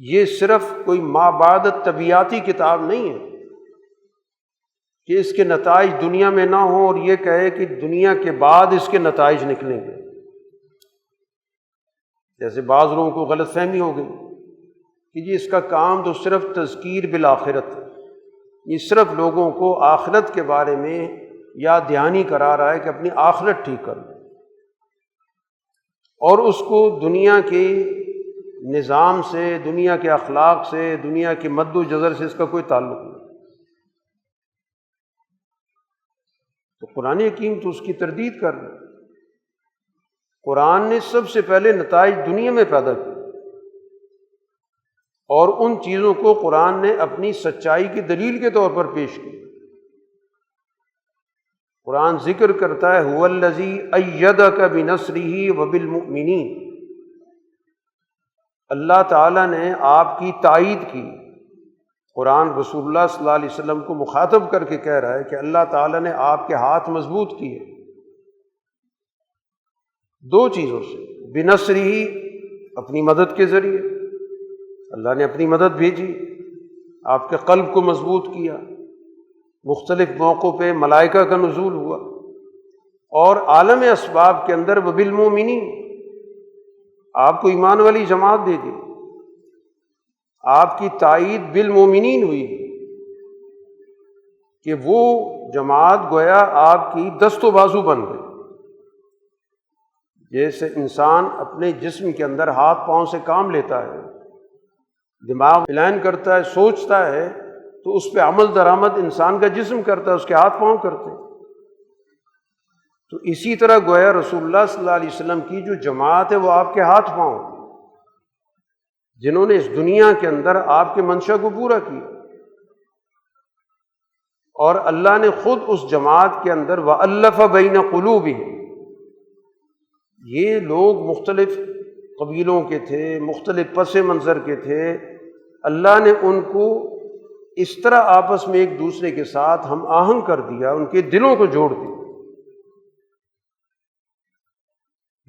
A: یہ صرف کوئی مابعد طبیعاتی کتاب نہیں ہے کہ اس کے نتائج دنیا میں نہ ہوں اور یہ کہے کہ دنیا کے بعد اس کے نتائج نکلیں گے، جیسے بعض لوگوں کو غلط فہمی ہو گئی کہ جی اس کا کام تو صرف تذکیر بالآخرت ہے، یہ صرف لوگوں کو آخرت کے بارے میں یاد دہانی کرا رہا ہے کہ اپنی آخرت ٹھیک کر لیں، اور اس کو دنیا کے نظام سے، دنیا کے اخلاق سے، دنیا کے مد و جزر سے اس کا کوئی تعلق نہیں۔ تو قرآن حکیم تو اس کی تردید کر رہا ہے۔ قرآن نے سب سے پہلے نتائج دنیا میں پیدا کیے، اور ان چیزوں کو قرآن نے اپنی سچائی کی دلیل کے طور پر پیش کی۔ قرآن ذکر کرتا ہے هو الذی ایدک بنصرہ وبالمؤمنین، اللہ تعالیٰ نے آپ کی تائید کی۔ قرآن رسول اللہ صلی اللہ علیہ وسلم کو مخاطب کر کے کہہ رہا ہے کہ اللہ تعالیٰ نے آپ کے ہاتھ مضبوط کیے دو چیزوں سے، بنصرہ اپنی مدد کے ذریعے، اللہ نے اپنی مدد بھیجی، آپ کے قلب کو مضبوط کیا، مختلف موقعوں پہ ملائکہ کا نزول ہوا، اور عالم اسباب کے اندر وبالمؤمنین آپ کو ایمان والی جماعت دے دی، آپ کی تائید بالمؤمنین ہوئی کہ وہ جماعت گویا آپ کی دست و بازو بن گئی۔ جیسے انسان اپنے جسم کے اندر ہاتھ پاؤں سے کام لیتا ہے، دماغ پلان کرتا ہے، سوچتا ہے، تو اس پہ عمل درآمد انسان کا جسم کرتا ہے، اس کے ہاتھ پاؤں کرتے ہیں۔ تو اسی طرح گویا رسول اللہ صلی اللہ علیہ وسلم کی جو جماعت ہے وہ آپ کے ہاتھ پاؤں، جنہوں نے اس دنیا کے اندر آپ کے منشا کو پورا کیا، اور اللہ نے خود اس جماعت کے اندر وَأَلَّفَ بَيْنَ قُلُوبِهِمْ، یہ لوگ مختلف قبیلوں کے تھے، مختلف پس منظر کے تھے، اللہ نے ان کو اس طرح آپس میں ایک دوسرے کے ساتھ ہم آہنگ کر دیا، ان کے دلوں کو جوڑ دیا،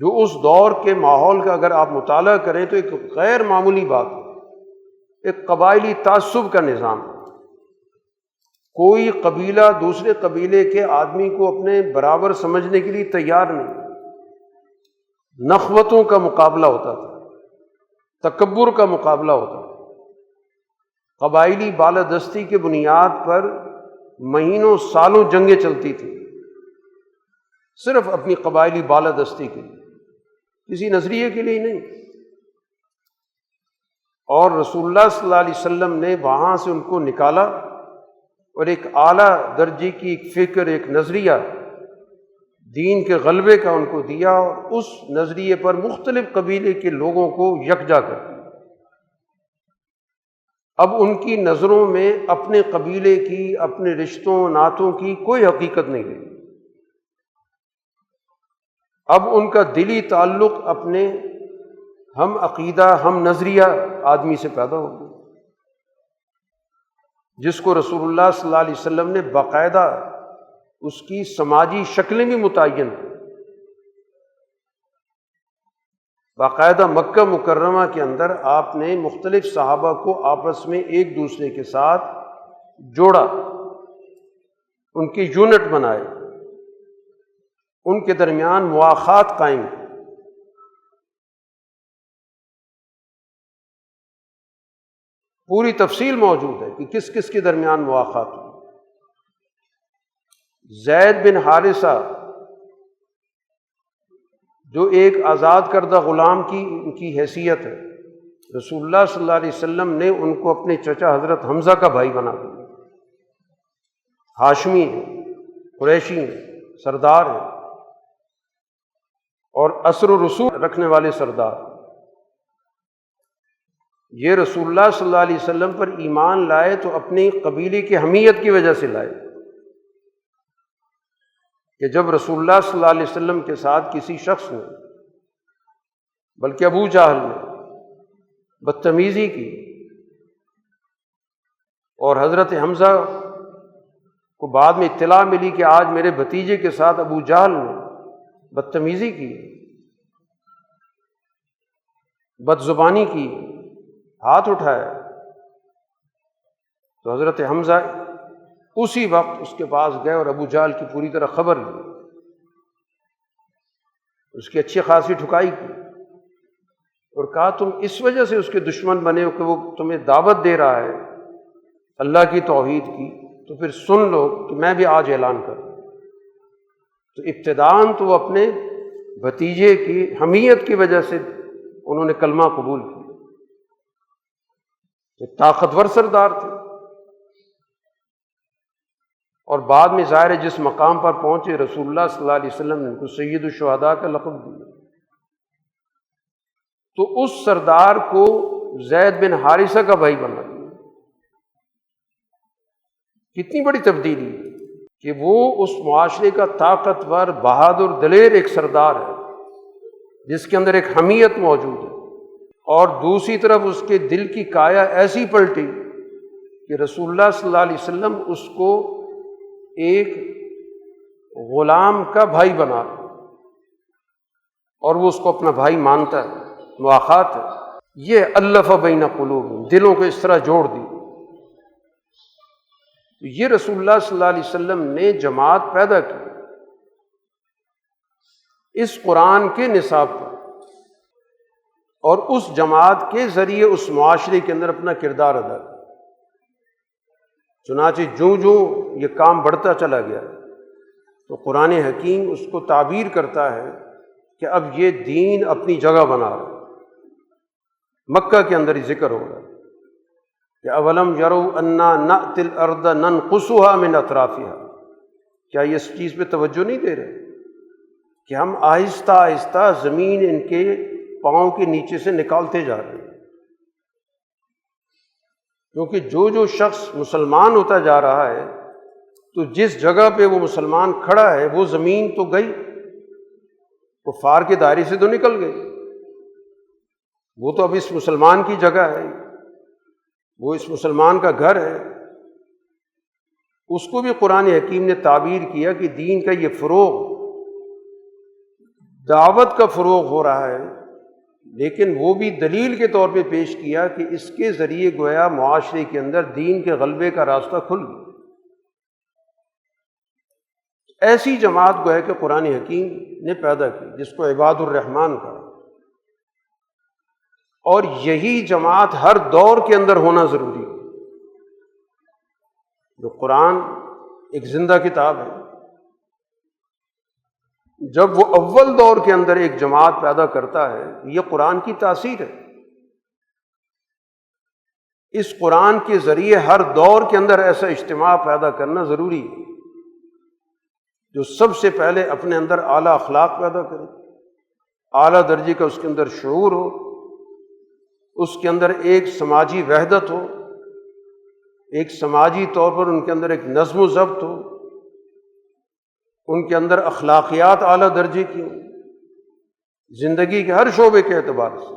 A: جو اس دور کے ماحول کا اگر آپ مطالعہ کریں تو ایک غیر معمولی بات ہے، ایک قبائلی تعصب کا نظام ہے۔ کوئی قبیلہ دوسرے قبیلے کے آدمی کو اپنے برابر سمجھنے کے لیے تیار نہیں، نخوتوں کا مقابلہ ہوتا تھا، تکبر کا مقابلہ ہوتا تھا، قبائلی بالادستی کے بنیاد پر مہینوں سالوں جنگیں چلتی تھیں، صرف اپنی قبائلی بالادستی کے لیے، کسی نظریے کے لیے نہیں۔ اور رسول اللہ صلی اللہ علیہ وسلم نے وہاں سے ان کو نکالا اور ایک اعلیٰ درجے کی ایک فکر، ایک نظریہ دین کے غلبے کا ان کو دیا، اور اس نظریے پر مختلف قبیلے کے لوگوں کو یکجا کر دیا۔ اب ان کی نظروں میں اپنے قبیلے کی، اپنے رشتوں ناتوں کی کوئی حقیقت نہیں رہی، اب ان کا دلی تعلق اپنے ہم عقیدہ، ہم نظریہ آدمی سے پیدا ہو گیا، جس کو رسول اللہ صلی اللہ علیہ وسلم نے باقاعدہ اس کی سماجی شکلیں بھی متعین کی۔ باقاعدہ مکہ مکرمہ کے اندر آپ نے مختلف صحابہ کو آپس میں ایک دوسرے کے ساتھ جوڑا، ان کی یونٹ بنائے، ان کے درمیان مواخات قائم کی۔ پوری تفصیل موجود ہے کہ کس کس کے درمیان مواخات ہوئی۔ زید بن حارثہ جو ایک آزاد کردہ غلام کی حیثیت ہے، رسول اللہ صلی اللہ علیہ وسلم نے ان کو اپنے چچا حضرت حمزہ کا بھائی بنا دیا۔ ہاشمی ہیں، قریشی ہیں، سردار ہیں، اور اثر و رسوخ رکھنے والے سردار۔ یہ رسول اللہ صلی اللہ علیہ وسلم پر ایمان لائے تو اپنی قبیلے کی حمیت کی وجہ سے لائے، کہ جب رسول اللہ صلی اللہ علیہ وسلم کے ساتھ کسی شخص نے، بلکہ ابو جہل نے بدتمیزی کی، اور حضرت حمزہ کو بعد میں اطلاع ملی کہ آج میرے بھتیجے کے ساتھ ابو جہل نے بدتمیزی کی، بدزبانی کی، ہاتھ اٹھایا، تو حضرت حمزہ اسی وقت اس کے پاس گئے اور ابو جہل کی پوری طرح خبر لی، اس کی اچھی خاصی ٹھکائی کی، اور کہا تم اس وجہ سے اس کے دشمن بنے ہو کہ وہ تمہیں دعوت دے رہا ہے اللہ کی توحید کی، تو پھر سن لو کہ میں بھی آج اعلان کروں۔ تو ابتداءً تو وہ اپنے بھتیجے کی حمیت کی وجہ سے انہوں نے کلمہ قبول کیا، کہ طاقتور سردار تھے، اور بعد میں ظاہر ہے جس مقام پر پہنچے رسول اللہ صلی اللہ علیہ وسلم نے ان کو سید الشہداء کا لقب دیا۔ تو اس سردار کو زید بن حارثہ کا بھائی بنا دیا۔ کتنی بڑی تبدیلی ہے کہ وہ اس معاشرے کا طاقتور، بہادر، دلیر ایک سردار ہے جس کے اندر ایک حمیت موجود ہے، اور دوسری طرف اس کے دل کی کایا ایسی پلٹی کہ رسول اللہ صلی اللہ علیہ وسلم اس کو ایک غلام کا بھائی بنا، اور وہ اس کو اپنا بھائی مانتا ہے، مواخات ہے۔ یہ الف بین قلوب، دلوں کو اس طرح جوڑ دی۔ یہ رسول اللہ صلی اللہ علیہ وسلم نے جماعت پیدا کی اس قرآن کے نصاب پر، اور اس جماعت کے ذریعے اس معاشرے کے اندر اپنا کردار ادا کیا۔ چنانچہ جوں جوں یہ کام بڑھتا چلا گیا تو قرآن حکیم اس کو تعبیر کرتا ہے کہ اب یہ دین اپنی جگہ بنا رہا ہے۔ مکہ کے اندر ہی ذکر ہو رہا ہے کہ اولم یروا انا نأتی الارض ننقصها من اطرافها، کیا یہ اس چیز پہ توجہ نہیں دے رہے کہ ہم آہستہ آہستہ زمین ان کے پاؤں کے نیچے سے نکالتے جا رہے ہیں؟ کیونکہ جو شخص مسلمان ہوتا جا رہا ہے تو جس جگہ پہ وہ مسلمان کھڑا ہے وہ زمین تو گئی، کفار کے دائرے سے تو نکل گئی، وہ تو اب اس مسلمان کی جگہ ہے، وہ اس مسلمان کا گھر ہے۔ اس کو بھی قرآن حکیم نے تعبیر کیا کہ دین کا یہ فروغ، دعوت کا فروغ ہو رہا ہے، لیکن وہ بھی دلیل کے طور پہ پیش کیا کہ اس کے ذریعے گویا معاشرے کے اندر دین کے غلبے کا راستہ کھل گیا۔ ایسی جماعت گویا کہ قرآن حکیم نے پیدا کی جس کو عباد الرحمن کہا، اور یہی جماعت ہر دور کے اندر ہونا ضروری ہے۔ جو قرآن ایک زندہ کتاب ہے، جب وہ اول دور کے اندر ایک جماعت پیدا کرتا ہے، یہ قرآن کی تاثیر ہے۔ اس قرآن کے ذریعے ہر دور کے اندر ایسا اجتماع پیدا کرنا ضروری ہے جو سب سے پہلے اپنے اندر اعلیٰ اخلاق پیدا کرے، اعلیٰ درجے کا اس کے اندر شعور ہو، اس کے اندر ایک سماجی وحدت ہو، ایک سماجی طور پر ان کے اندر ایک نظم و ضبط ہو، ان کے اندر اخلاقیات اعلیٰ درجے کی ہوں، زندگی کے ہر شعبے کے اعتبار سے۔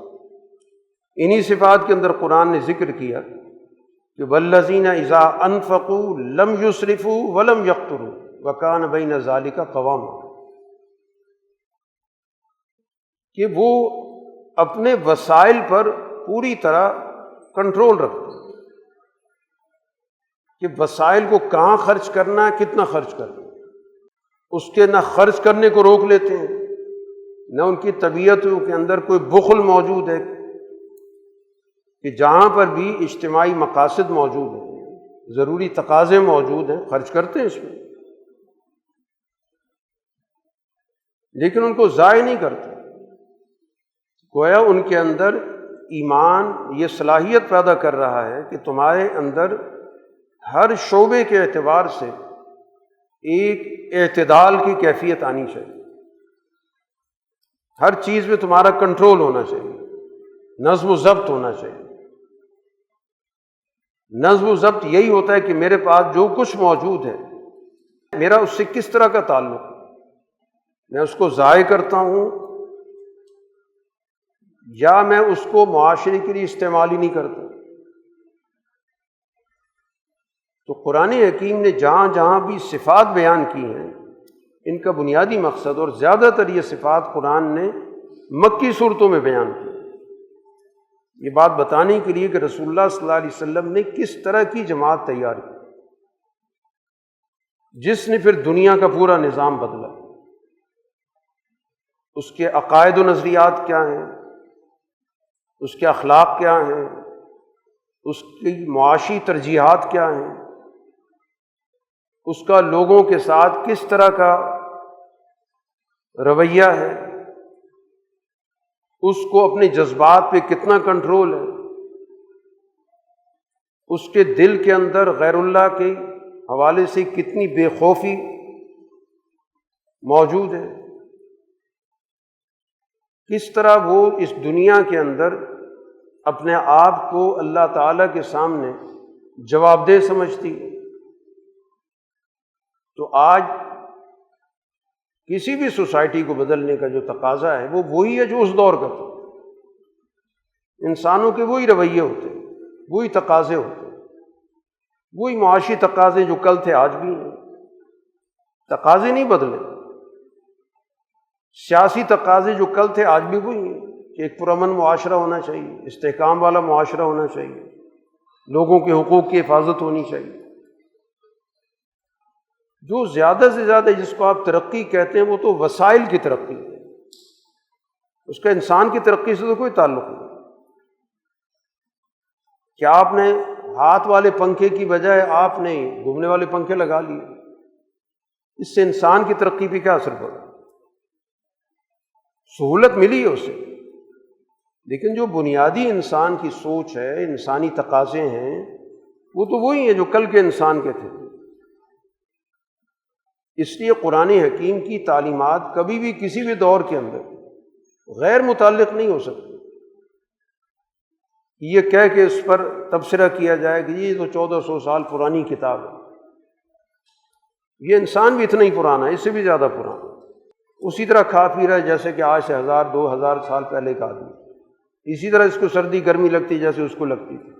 A: انہی صفات کے اندر قرآن نے ذکر کیا کہ والذین اذا انفقوا لم یسرفوا ولم یقتروا وکان بین ذلک قواما، کہ وہ اپنے وسائل پر پوری طرح کنٹرول رکھتے ہیں، کہ وسائل کو کہاں خرچ کرنا ہے، کتنا خرچ کرنا ہے، اس کے نہ خرچ کرنے کو روک لیتے ہیں، نہ ان کی طبیعتوں کے اندر کوئی بخل موجود ہے کہ جہاں پر بھی اجتماعی مقاصد موجود ہیں، ضروری تقاضے موجود ہیں، خرچ کرتے ہیں اس میں، لیکن ان کو ضائع نہیں کرتے۔ گویا ان کے اندر ایمان یہ صلاحیت پیدا کر رہا ہے کہ تمہارے اندر ہر شعبے کے اعتبار سے ایک اعتدال کی کیفیت آنی چاہیے، ہر چیز میں تمہارا کنٹرول ہونا چاہیے، نظم و ضبط ہونا چاہیے۔ نظم و ضبط یہی ہوتا ہے کہ میرے پاس جو کچھ موجود ہے میرا اس سے کس طرح کا تعلق ہے، میں اس کو ضائع کرتا ہوں یا میں اس کو معاشرے کے لیے استعمال ہی نہیں کرتا۔ تو قرآن حکیم نے جہاں جہاں بھی صفات بیان کی ہیں، ان کا بنیادی مقصد، اور زیادہ تر یہ صفات قرآن نے مکی صورتوں میں بیان کی، یہ بات بتانے کے لیے کہ رسول اللہ صلی اللہ علیہ وسلم نے کس طرح کی جماعت تیار کی جس نے پھر دنیا کا پورا نظام بدلا۔ اس کے عقائد و نظریات کیا ہیں، اس کے اخلاق کیا ہیں، اس کی معاشی ترجیحات کیا ہیں، اس کا لوگوں کے ساتھ کس طرح کا رویہ ہے، اس کو اپنے جذبات پہ کتنا کنٹرول ہے، اس کے دل کے اندر غیر اللہ کے حوالے سے کتنی بے خوفی موجود ہے، کس طرح وہ اس دنیا کے اندر اپنے آپ کو اللہ تعالیٰ کے سامنے جواب دہ سمجھتی ہے۔ تو آج کسی بھی سوسائٹی کو بدلنے کا جو تقاضا ہے وہ وہی ہے جو اس دور کا تھا، انسانوں کے وہی رویے ہوتے ہیں، وہی تقاضے ہوتے ہیں، وہی معاشی تقاضے جو کل تھے آج بھی ہیں، تقاضے نہیں بدلے، سیاسی تقاضے جو کل تھے آج بھی وہی ہیں کہ ایک پرامن معاشرہ ہونا چاہیے، استحکام والا معاشرہ ہونا چاہیے، لوگوں کے حقوق کی حفاظت ہونی چاہیے۔ جو زیادہ سے زیادہ جس کو آپ ترقی کہتے ہیں وہ تو وسائل کی ترقی ہے، اس کا انسان کی ترقی سے تو کوئی تعلق نہیں۔ کیا آپ نے ہاتھ والے پنکھے کی بجائے آپ نے گھومنے والے پنکھے لگا لیے، اس سے انسان کی ترقی پہ کیا اثر پڑا؟ سہولت ملی ہے اسے، لیکن جو بنیادی انسان کی سوچ ہے، انسانی تقاضے ہیں، وہ تو وہی ہیں جو کل کے انسان کے تھے۔ اس لیے قرآن حکیم کی تعلیمات کبھی بھی کسی بھی دور کے اندر غیر متعلق نہیں ہو سکتی۔ یہ کہہ کے اس پر تبصرہ کیا جائے کہ یہ تو 1400 سال پرانی کتاب ہے، یہ انسان بھی اتنا ہی پرانا ہے، اس سے بھی زیادہ پرانا، اسی طرح کھا پی رہا ہے جیسے کہ آج سے 1000-2000 سال پہلے کا آدمی، اسی طرح اس کو سردی گرمی لگتی جیسے اس کو لگتی تھی،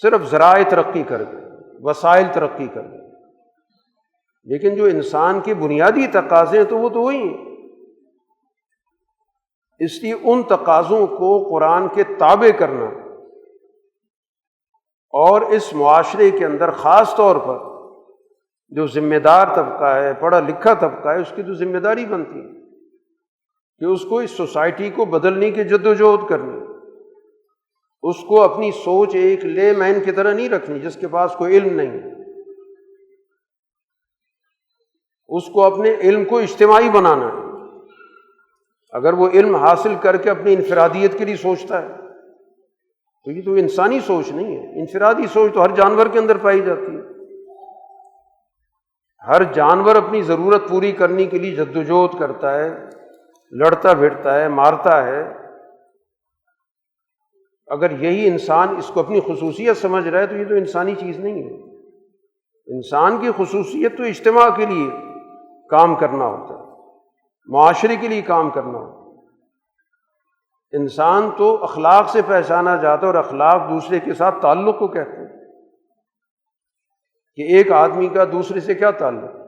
A: صرف ذرائع ترقی کر گئے، وسائل ترقی کر گئے، لیکن جو انسان کے بنیادی تقاضے ہیں تو وہ تو وہی ہیں۔ اس لیے ان تقاضوں کو قرآن کے تابع کرنا اور اس معاشرے کے اندر خاص طور پر جو ذمہ دار طبقہ ہے، پڑھا لکھا طبقہ ہے، اس کی تو ذمہ داری بنتی ہے کہ اس کو اس سوسائٹی کو بدلنے کی جدوجہد کرنی، اس کو اپنی سوچ ایک لے مین کی طرح نہیں رکھنی جس کے پاس کوئی علم نہیں ہے، اس کو اپنے علم کو اجتماعی بنانا ہے۔ اگر وہ علم حاصل کر کے اپنی انفرادیت کے لیے سوچتا ہے تو یہ تو انسانی سوچ نہیں ہے، انفرادی سوچ تو ہر جانور کے اندر پائی جاتی ہے۔ ہر جانور اپنی ضرورت پوری کرنے کے لیے جدوجہد کرتا ہے، لڑتا بھیڑتا ہے، مارتا ہے۔ اگر یہی انسان اس کو اپنی خصوصیت سمجھ رہا ہے تو یہ تو انسانی چیز نہیں ہے۔ انسان کی خصوصیت تو اجتماع کے لیے کام کرنا ہوتا ہے، معاشرے کے لیے کام کرنا ہوتا ہے۔ انسان تو اخلاق سے پہچانا جاتا ہے، اور اخلاق دوسرے کے ساتھ تعلق کو کہتے ہیں کہ ایک آدمی کا دوسرے سے کیا تعلق ہے،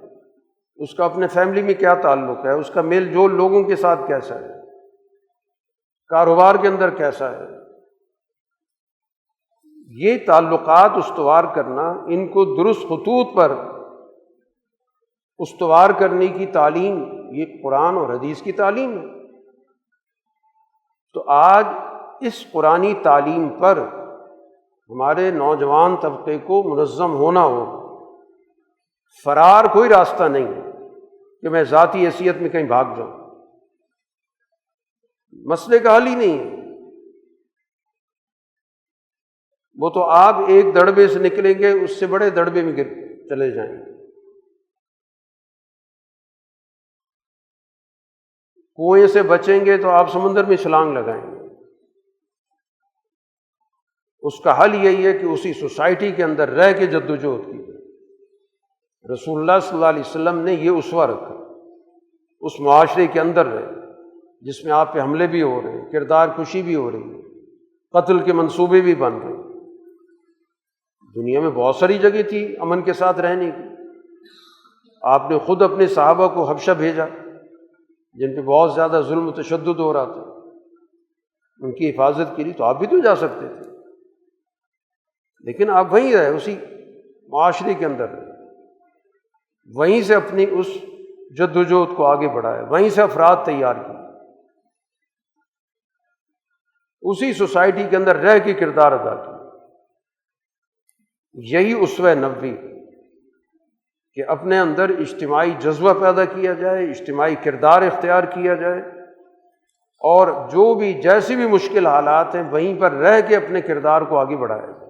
A: اس کا اپنے فیملی میں کیا تعلق ہے، اس کا میل جول لوگوں کے ساتھ کیسا ہے، کاروبار کے اندر کیسا ہے۔ یہ تعلقات استوار کرنا، ان کو درست خطوط پر استوار کرنے کی تعلیم، یہ قرآن اور حدیث کی تعلیم ہے۔ تو آج اس قرآنی تعلیم پر ہمارے نوجوان طبقے کو منظم ہونا ہو، فرار کوئی راستہ نہیں ہے کہ میں ذاتی حیثیت میں کہیں بھاگ جاؤں، مسئلے کا حل ہی نہیں ہے۔ وہ تو آپ ایک دڑبے سے نکلیں گے، اس سے بڑے دڑبے میں گر چلے جائیں گے۔ کنویں سے بچیں گے تو آپ سمندر میں چھلانگ لگائیں گے۔ اس کا حل یہی ہے کہ اسی سوسائٹی کے اندر رہ کے جدوجہد کی۔ رسول اللہ صلی اللہ علیہ وسلم نے یہ اسوہ رکھا، اس معاشرے کے اندر رہے جس میں آپ پہ حملے بھی ہو رہے ہیں، کردار کشی بھی ہو رہی ہے، قتل کے منصوبے بھی بن رہے ہیں۔ دنیا میں بہت ساری جگہ تھی امن کے ساتھ رہنے کی۔ آپ نے خود اپنے صحابہ کو حبشہ بھیجا جن پہ بہت زیادہ ظلم و تشدد ہو رہا تھا، ان کی حفاظت کے لیے تو آپ بھی تو جا سکتے تھے، لیکن آپ وہیں رہے، اسی معاشرے کے اندر رہے، وہیں سے اپنی اس جدوجہد کو آگے بڑھایا، وہیں سے افراد تیار کیے، اسی سوسائٹی کے اندر رہ کے کردار ادا کیا۔ یہی اسوہ نبوی کہ اپنے اندر اجتماعی جذبہ پیدا کیا جائے، اجتماعی کردار اختیار کیا جائے، اور جو بھی جیسی بھی مشکل حالات ہیں وہیں پر رہ کے اپنے کردار کو آگے بڑھایا جائے۔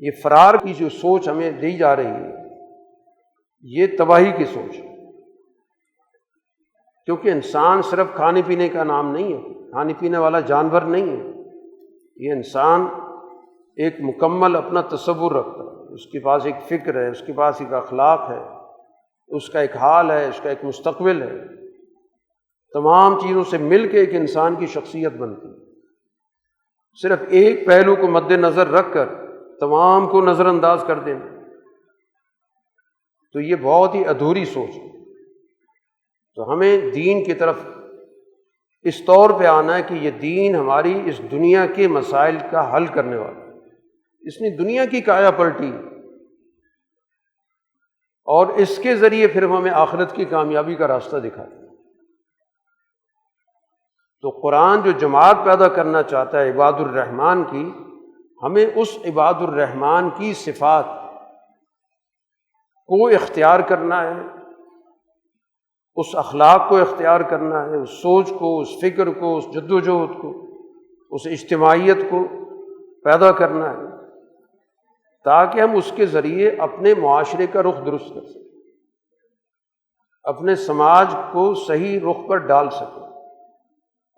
A: یہ فرار کی جو سوچ ہمیں دی جا رہی ہے، یہ تباہی کی سوچ ہے، کیونکہ انسان صرف کھانے پینے کا نام نہیں ہے، کھانے پینے والا جانور نہیں ہے۔ یہ انسان ایک مکمل اپنا تصور رکھتا ہے، اس کے پاس ایک فکر ہے، اس کے پاس ایک اخلاق ہے، اس کا ایک حال ہے، اس کا ایک مستقبل ہے۔ تمام چیزوں سے مل کے ایک انسان کی شخصیت بنتی ہے۔ صرف ایک پہلو کو مد نظر رکھ کر تمام کو نظر انداز کر دینا تو یہ بہت ہی ادھوری سوچ ہے۔ تو ہمیں دین کی طرف اس طور پہ آنا ہے کہ یہ دین ہماری اس دنیا کے مسائل کا حل کرنے والا ہے۔ اس نے دنیا کی کایا پلٹی، اور اس کے ذریعے پھر ہمیں آخرت کی کامیابی کا راستہ دکھاتا ہے۔ تو قرآن جو جماعت پیدا کرنا چاہتا ہے عباد الرحمن کی، ہمیں اس عباد الرحمن کی صفات کو اختیار کرنا ہے، اس اخلاق کو اختیار کرنا ہے، اس سوچ کو، اس فکر کو، اس جدوجہد کو، اس اجتماعیت کو پیدا کرنا ہے، تاکہ ہم اس کے ذریعے اپنے معاشرے کا رخ درست کر سکیں، اپنے سماج کو صحیح رخ پر ڈال سکیں،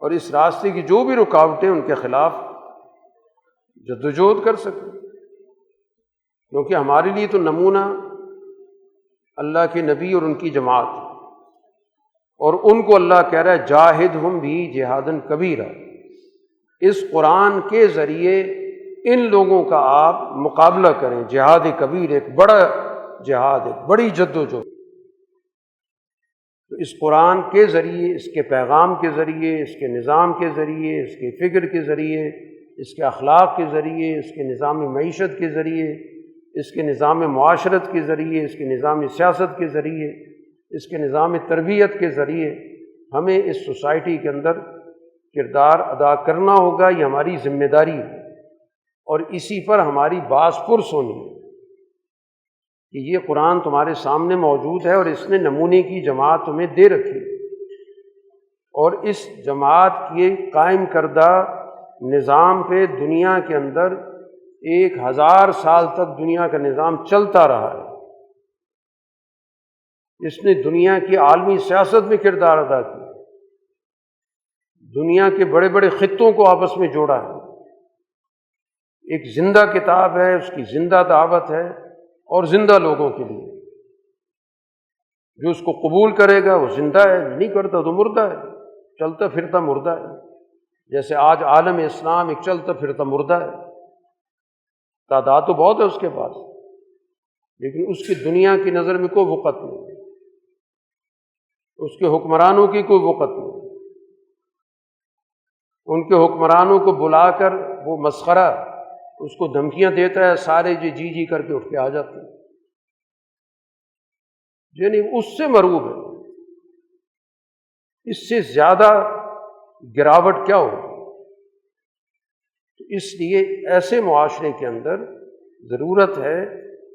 A: اور اس راستے کی جو بھی رکاوٹیں ان کے خلاف جدوجہد کر سکیں۔ کیونکہ ہمارے لیے تو نمونہ اللہ کے نبی اور ان کی جماعت ہے، اور ان کو اللہ کہہ رہا ہے جاہدہم بھی جہادن کبیرہ۔ اس قرآن کے ذریعے ان لوگوں کا آپ مقابلہ کریں، جہاد کبیر، ایک بڑا جہاد ہے، بڑی جدوجہد۔ تو اس قرآن کے ذریعے، اس کے پیغام کے ذریعے، اس کے نظام کے ذریعے، اس کے فکر کے ذریعے، اس کے اخلاق کے ذریعے، اس کے نظام معیشت کے ذریعے، اس کے نظام معاشرت کے ذریعے، اس کے نظام سیاست کے ذریعے، اس کے نظام تربیت کے ذریعے ہمیں اس سوسائٹی کے اندر کردار ادا کرنا ہوگا۔ یہ ہماری ذمہ داری ہے، اور اسی پر ہماری باز پرس ہونی ہے کہ یہ قرآن تمہارے سامنے موجود ہے، اور اس نے نمونے کی جماعت تمہیں دے رکھی، اور اس جماعت کے قائم کردہ نظام پہ دنیا کے اندر 1000 سال تک دنیا کا نظام چلتا رہا ہے۔ اس نے دنیا کی عالمی سیاست میں کردار ادا کیا، دنیا کے بڑے بڑے خطوں کو آپس میں جوڑا ہے۔ ایک زندہ کتاب ہے، اس کی زندہ دعوت ہے، اور زندہ لوگوں کے لیے۔ جو اس کو قبول کرے گا وہ زندہ ہے، نہیں کرتا تو مردہ ہے، چلتا پھرتا مردہ ہے۔ جیسے آج عالم اسلام ایک چلتا پھرتا مردہ ہے، تعداد تو بہت ہے اس کے پاس، لیکن اس کی دنیا کی نظر میں کوئی وقت نہیں، اس کے حکمرانوں کی کوئی وقت نہیں۔ ان کے حکمرانوں کو بلا کر وہ مسخرہ اس کو دھمکیاں دیتا ہے، سارے جی کر کے اٹھ کے آ جاتے ہیں، یعنی اس سے مرعوب ہے۔ اس سے زیادہ گراوٹ کیا ہو؟ اس لیے ایسے معاشرے کے اندر ضرورت ہے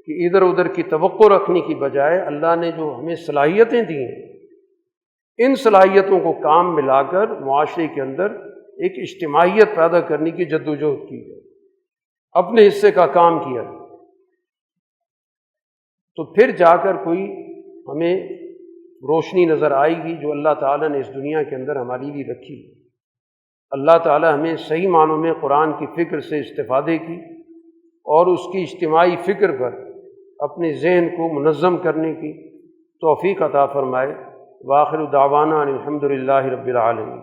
A: کہ ادھر ادھر کی توقع رکھنے کی بجائے اللہ نے جو ہمیں صلاحیتیں دی ہیں، ان صلاحیتوں کو کام ملا کر معاشرے کے اندر ایک اجتماعیت پیدا کرنے کی جدوجہد کی ہے، اپنے حصے کا کام کیا ہے، تو پھر جا کر کوئی ہمیں روشنی نظر آئے گی جو اللہ تعالیٰ نے اس دنیا کے اندر ہمارے لیے رکھی۔ اللہ تعالیٰ ہمیں صحیح معنوں میں قرآن کی فکر سے استفادے کی اور اس کی اجتماعی فکر پر اپنے ذہن کو منظم کرنے کی توفیق عطا فرمائے۔ وآخر دعوانا ان الحمد للہ رب العالمین۔